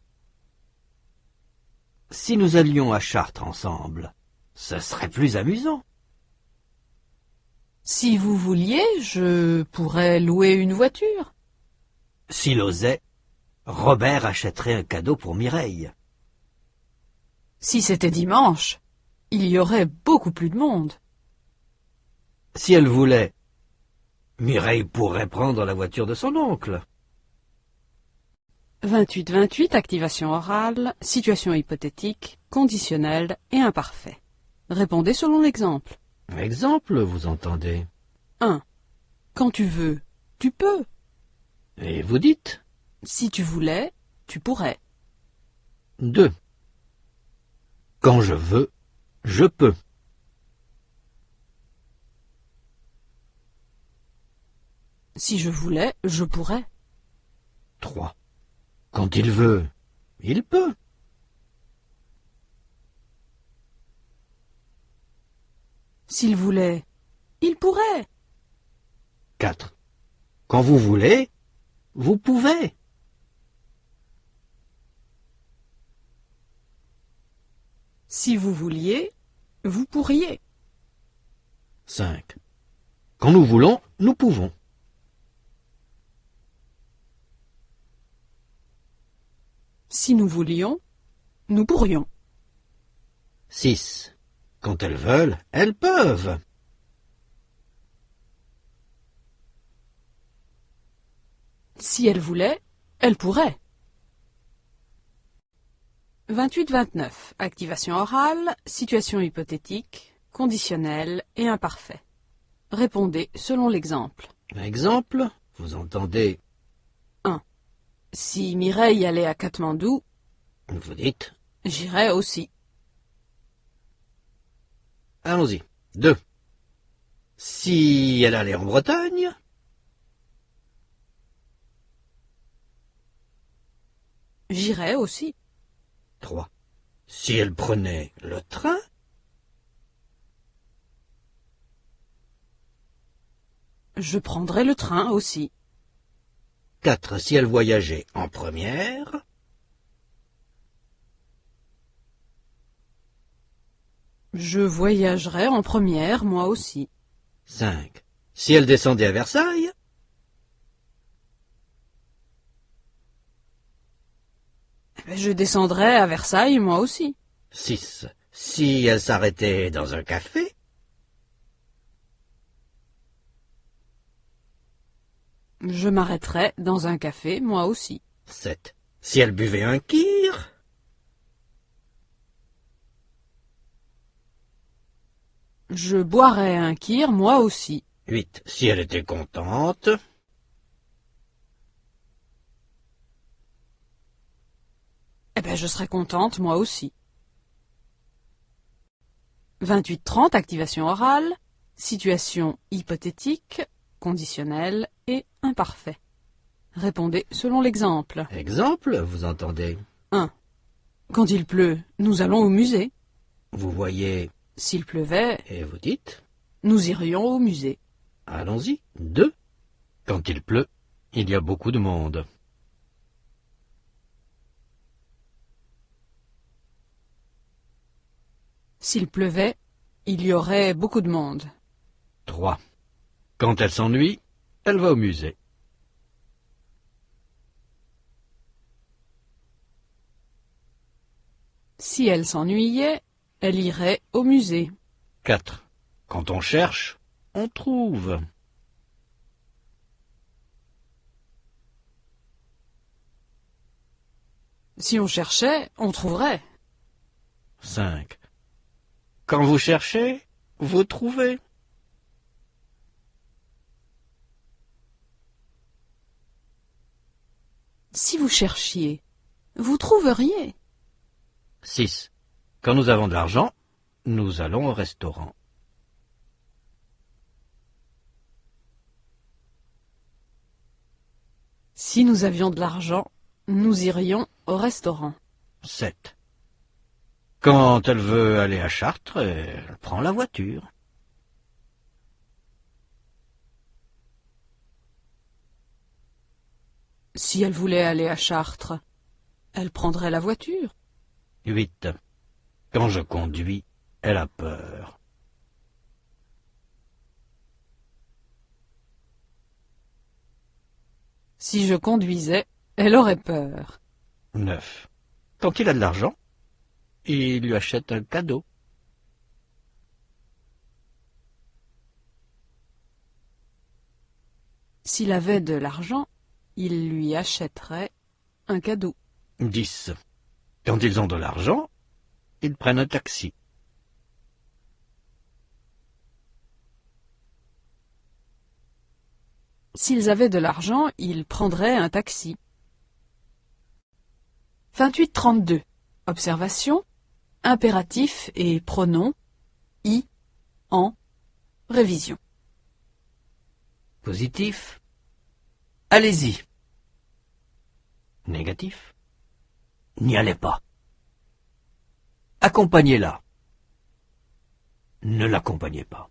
Si nous allions à Chartres ensemble, ce serait plus amusant. Si vous vouliez, je pourrais louer une voiture. S'il osait, Robert achèterait un cadeau pour Mireille. Si c'était dimanche, il y aurait beaucoup plus de monde. Si elle voulait, Mireille pourrait prendre la voiture de son oncle. 28-28, activation orale, situation hypothétique, conditionnelle et imparfait. Répondez selon l'exemple. Exemple, vous entendez. 1. Quand tu veux, tu peux. Et vous dites. Si tu voulais, tu pourrais. 2. Quand je veux, je peux. Si je voulais, je pourrais. 3. Quand il veut, il peut. S'il voulait, il pourrait. 4. Quand vous voulez, vous pouvez. Si vous vouliez, vous pourriez. 5. Quand nous voulons, nous pouvons. Si nous voulions, nous pourrions. 6. Quand elles veulent, elles peuvent. Si elles voulaient, elles pourraient. 28-29, activation orale, situation hypothétique, conditionnelle et imparfait. Répondez selon l'exemple. Exemple, vous entendez. 1. Si Mireille allait à Katmandou, Vous dites. j'irais aussi. Allons-y. 2. Si elle allait en Bretagne. J'irais aussi. 3. Si elle prenait le train. Je prendrais le train aussi. 4. Si elle voyageait en première. Je voyagerais en première, moi aussi. 5. Si elle descendait à Versailles. Je descendrais à Versailles, moi aussi. 6. Si elle s'arrêtait dans un café. Je m'arrêterais dans un café, moi aussi. 7. Si elle buvait un kir. Je boirais un kir, moi aussi. 8. Si elle était contente. Eh ben, je serais contente, moi aussi. 28-30, activation orale, situation hypothétique, conditionnelle et imparfait. Répondez selon l'exemple. Exemple, vous entendez. 1. Quand il pleut, nous allons au musée. Vous voyez. S'il pleuvait, Et vous dites. nous irions au musée. Allons-y. 2. Quand il pleut, il y a beaucoup de monde. S'il pleuvait, il y aurait beaucoup de monde. 3. Quand elle s'ennuie, elle va au musée. Si elle s'ennuyait, elle irait au musée. 4. Quand on cherche, on trouve. Si on cherchait, on trouverait. 5. Quand vous cherchez, vous trouvez. Si vous cherchiez, vous trouveriez. 6. Quand nous avons de l'argent, nous allons au restaurant. Si nous avions de l'argent, nous irions au restaurant. 7. Quand elle veut aller à Chartres, elle prend la voiture. Si elle voulait aller à Chartres, elle prendrait la voiture. 8. Quand je conduis, elle a peur. Si je conduisais, elle aurait peur. 9. Quand il a de l'argent, il lui achète un cadeau. S'il avait de l'argent, il lui achèterait un cadeau. 10. Quand ils ont de l'argent, ils prennent un taxi. S'ils avaient de l'argent, ils prendraient un taxi. 28-32. Observation. Impératif et pronom. I, en, révision. Positif. Allez-y. Négatif. N'y allez pas. Accompagnez-la. Ne l'accompagnez pas.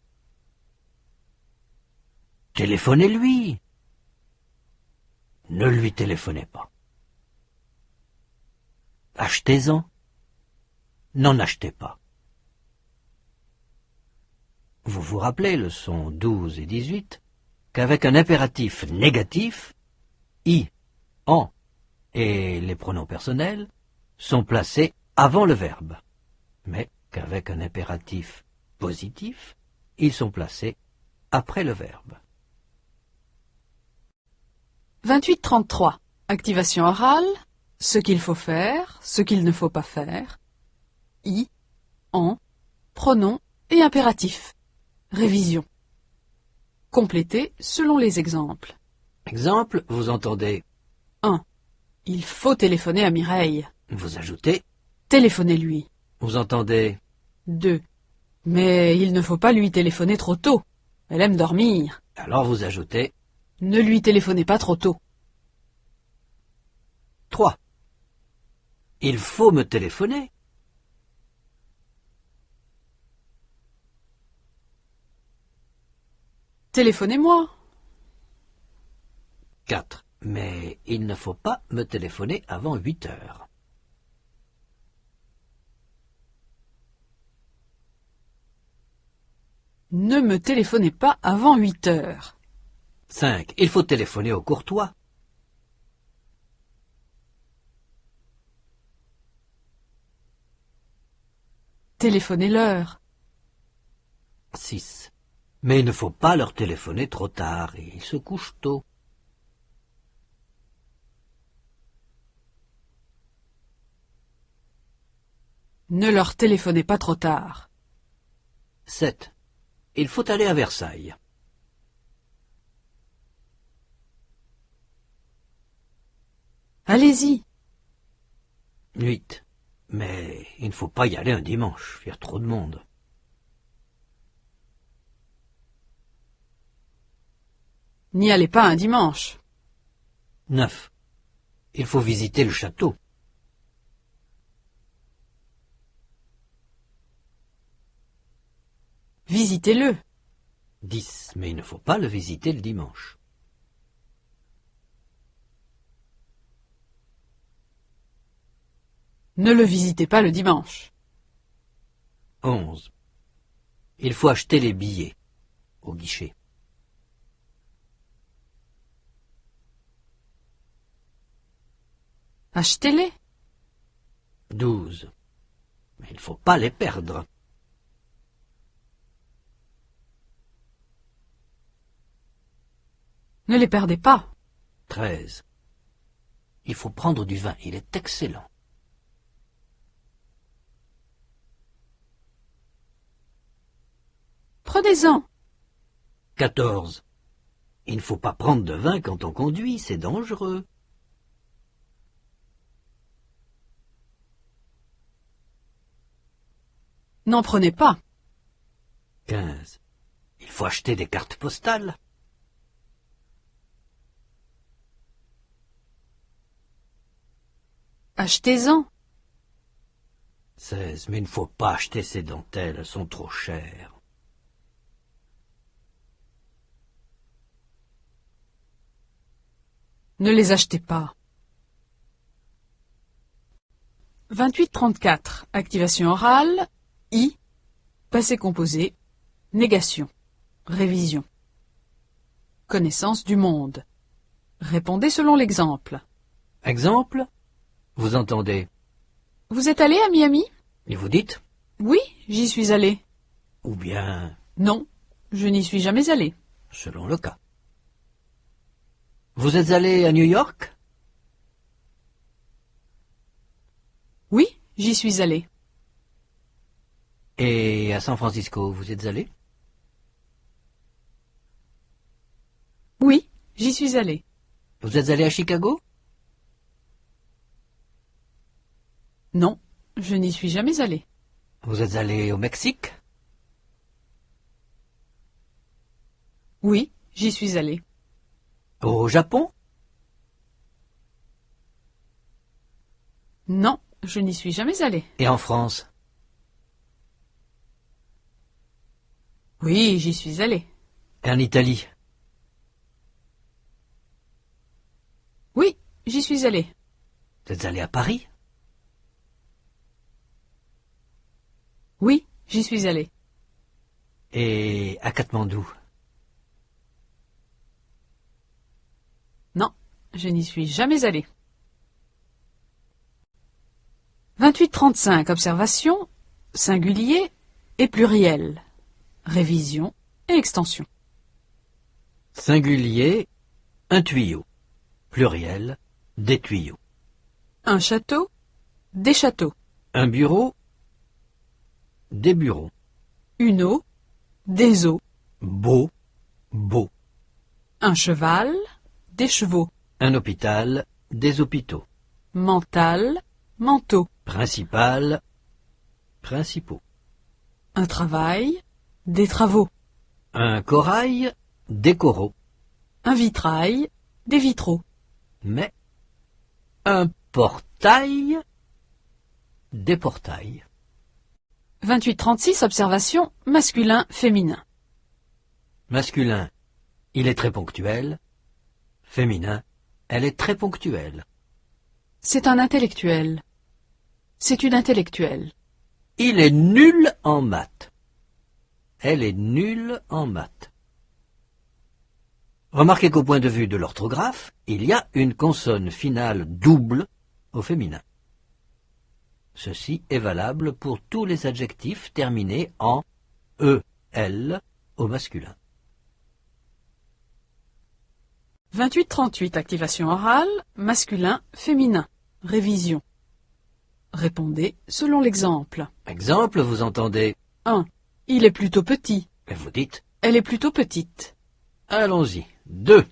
Téléphonez-lui. Ne lui téléphonez pas. Achetez-en. N'en achetez pas. Vous vous rappelez, leçons 12 et 18, qu'avec un impératif négatif, i, en et les pronoms personnels sont placés avant le verbe, mais qu'avec un impératif positif, ils sont placés après le verbe. 28-33. Activation orale. Ce qu'il faut faire, ce qu'il ne faut pas faire. I, en, pronom et impératif. Révision. Complétez selon les exemples. Exemple, vous entendez 1. Il faut téléphoner à Mireille. vous ajoutez, Téléphonez-lui. vous entendez 2. Mais il ne faut pas lui téléphoner trop tôt. Elle aime dormir. alors vous ajoutez Ne lui téléphonez pas trop tôt. 3. Il faut me téléphoner. Téléphonez-moi. 4. Mais il ne faut pas me téléphoner avant 8 heures. Ne me téléphonez pas avant 8 heures. 5. Il faut téléphoner au courtois. Téléphonez-leur. 6. Mais il ne faut pas leur téléphoner trop tard, et ils se couchent tôt. Ne leur téléphonez pas trop tard. 7. Il faut aller à Versailles. Allez-y. 8. Mais il ne faut pas y aller un dimanche, il y a trop de monde. N'y allez pas un dimanche. 9. Il faut visiter le château. Visitez-le. 10. Mais il ne faut pas le visiter le dimanche. Ne le visitez pas le dimanche. 11. Il faut acheter les billets au guichet. Achetez-les. 12. Mais il ne faut pas les perdre. Ne les perdez pas. 13. Il faut prendre du vin, il est excellent. Prenez-en. 14. Il ne faut pas prendre de vin quand on conduit, c'est dangereux. N'en prenez pas. 15. Il faut acheter des cartes postales. Achetez-en. 16. Mais il ne faut pas acheter ces dentelles, elles sont trop chères. Ne les achetez pas. 28-34. Activation orale. I. Passé composé. Négation. Révision. Connaissance du monde. Répondez selon l'exemple. Exemple, vous entendez Vous êtes allé à Miami? et vous dites, Oui, j'y suis allé. ou bien Non, je n'y suis jamais allé. selon le cas. Vous êtes allé à New York? Oui, j'y suis allé. Et à San Francisco, vous êtes allé? Oui, j'y suis allé. Vous êtes allé à Chicago? Non, je n'y suis jamais allé. Vous êtes allé au Mexique? Oui, j'y suis allé. Au Japon? Non, je n'y suis jamais allé. Et en France? Oui, j'y suis allé. Et en Italie? Oui, j'y suis allé. Vous êtes allé à Paris? Oui, j'y suis allé. Et à Katmandou? Non, je n'y suis jamais allé. 28-35, observation, singulier et pluriel. Révision et extension. Singulier, un tuyau. Pluriel, des tuyaux. Un château, des châteaux. Un bureau, des bureaux. Une eau, des eaux. Beau, beau. Un cheval, des chevaux. Un hôpital, des hôpitaux. Mental, manteau. Principal, principaux. Un travail, des travaux. Un corail, des coraux. Un vitrail, des vitraux. Mais un portail, des portails. 28-36, observation, masculin, féminin. Masculin, il est très ponctuel. Féminin, elle est très ponctuelle. C'est un intellectuel. C'est une intellectuelle. Il est nul en maths. Elle est nulle en maths. Remarquez qu'au point de vue de l'orthographe, il y a une consonne finale double au féminin. Ceci est valable pour tous les adjectifs terminés en EL au masculin. 28-38, activation orale, masculin, féminin. Révision. Répondez selon l'exemple. Exemple, vous entendez 1. Il est plutôt petit. et vous dites Elle est plutôt petite. allons-y. 2.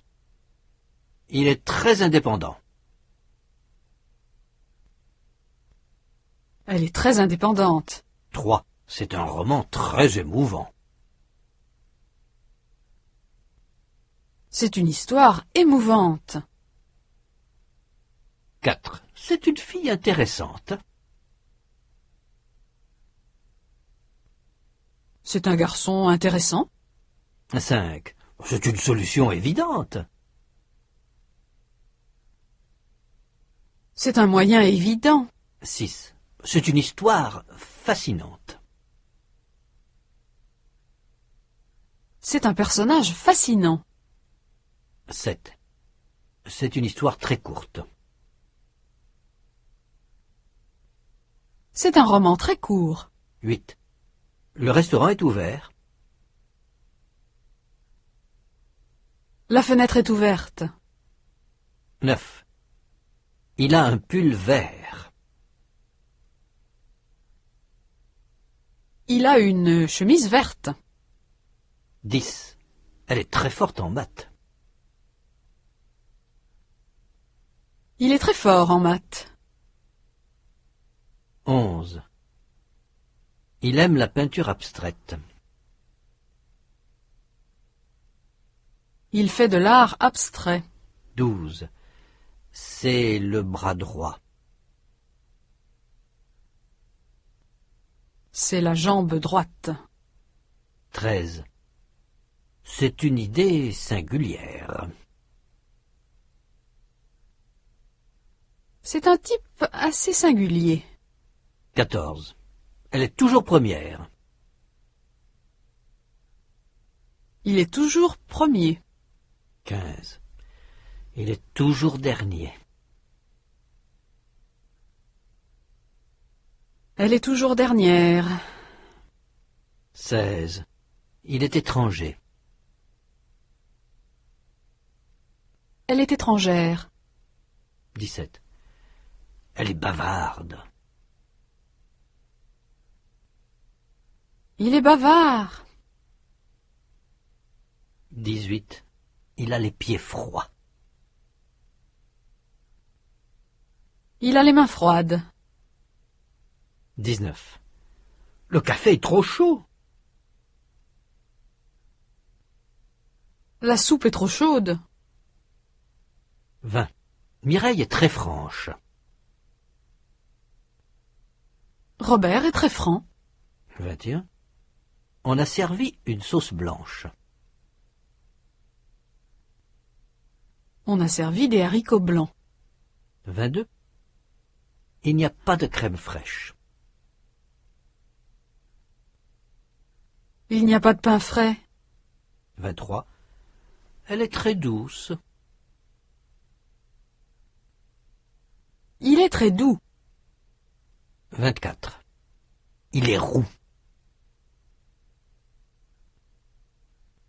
Il est très indépendant. Elle est très indépendante. 3. C'est un roman très émouvant. C'est une histoire émouvante. 4. C'est une fille intéressante. C'est un garçon intéressant. 5. C'est une solution évidente. C'est un moyen évident. 6. C'est une histoire fascinante. C'est un personnage fascinant. 7. C'est une histoire très courte. C'est un roman très court. 8. Le restaurant est ouvert. La fenêtre est ouverte. 9. Il a un pull vert. Il a une chemise verte. 10. Elle est très forte en maths. Il est très fort en maths. 11. Il aime la peinture abstraite. Il fait de l'art abstrait. 12. C'est le bras droit. C'est la jambe droite. 13. C'est une idée singulière. C'est un type assez singulier. 14. Elle est toujours première. Il est toujours premier. 15. Il est toujours dernier. Elle est toujours dernière. 16. Il est étranger. Elle est étrangère. 17. Elle est bavarde. Il est bavard. 18. Il a les pieds froids. Il a les mains froides. 19. Le café est trop chaud. La soupe est trop chaude. 20. Mireille est très franche. Robert est très franc. 21. On a servi une sauce blanche. On a servi des haricots blancs. 22. Il n'y a pas de crème fraîche. Il n'y a pas de pain frais. 23. Elle est très douce. Il est très doux. 24. Il est roux.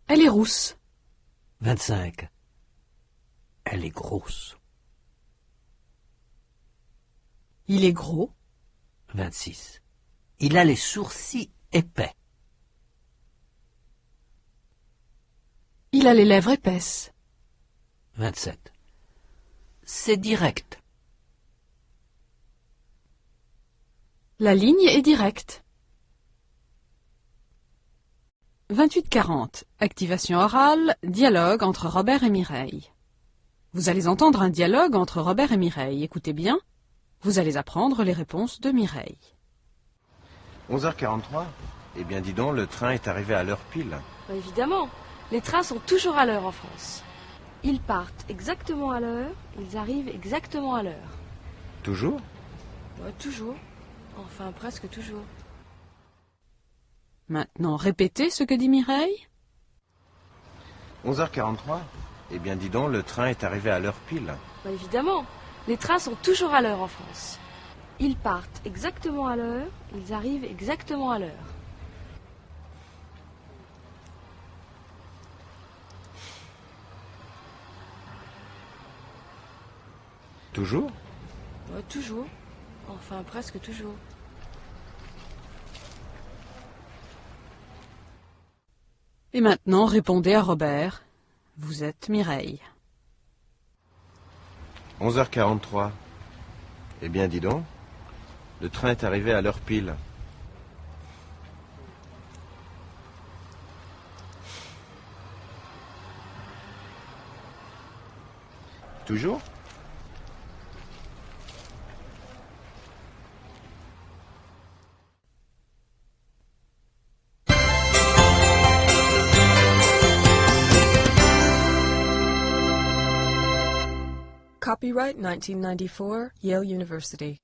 Elle est rousse. 25. Elle est grosse. Il est gros. 26. Il a les sourcils épais. Il a les lèvres épaisses. 27. C'est direct. La ligne est directe. 28-40. Activation orale, dialogue entre Robert et Mireille. Vous allez entendre un dialogue entre Robert et Mireille. Écoutez bien, vous allez apprendre les réponses de Mireille. 11h43. Eh bien, dis donc, le train est arrivé à l'heure pile. Évidemment, les trains sont toujours à l'heure en France. Ils partent exactement à l'heure, ils arrivent exactement à l'heure. Toujours? Ouais, toujours. Enfin, presque toujours. Maintenant, répétez ce que dit Mireille. 11h43. Eh bien, dis donc, le train est arrivé à l'heure pile. Évidemment, les trains sont toujours à l'heure en France. Ils partent exactement à l'heure, ils arrivent exactement à l'heure. Toujours? Ouais, toujours. Enfin, presque toujours. Et maintenant, répondez à Robert. Vous êtes Mireille. 11h43. Eh bien, dis donc, le train est arrivé à l'heure pile. Toujours? Copyright 1994, Yale University.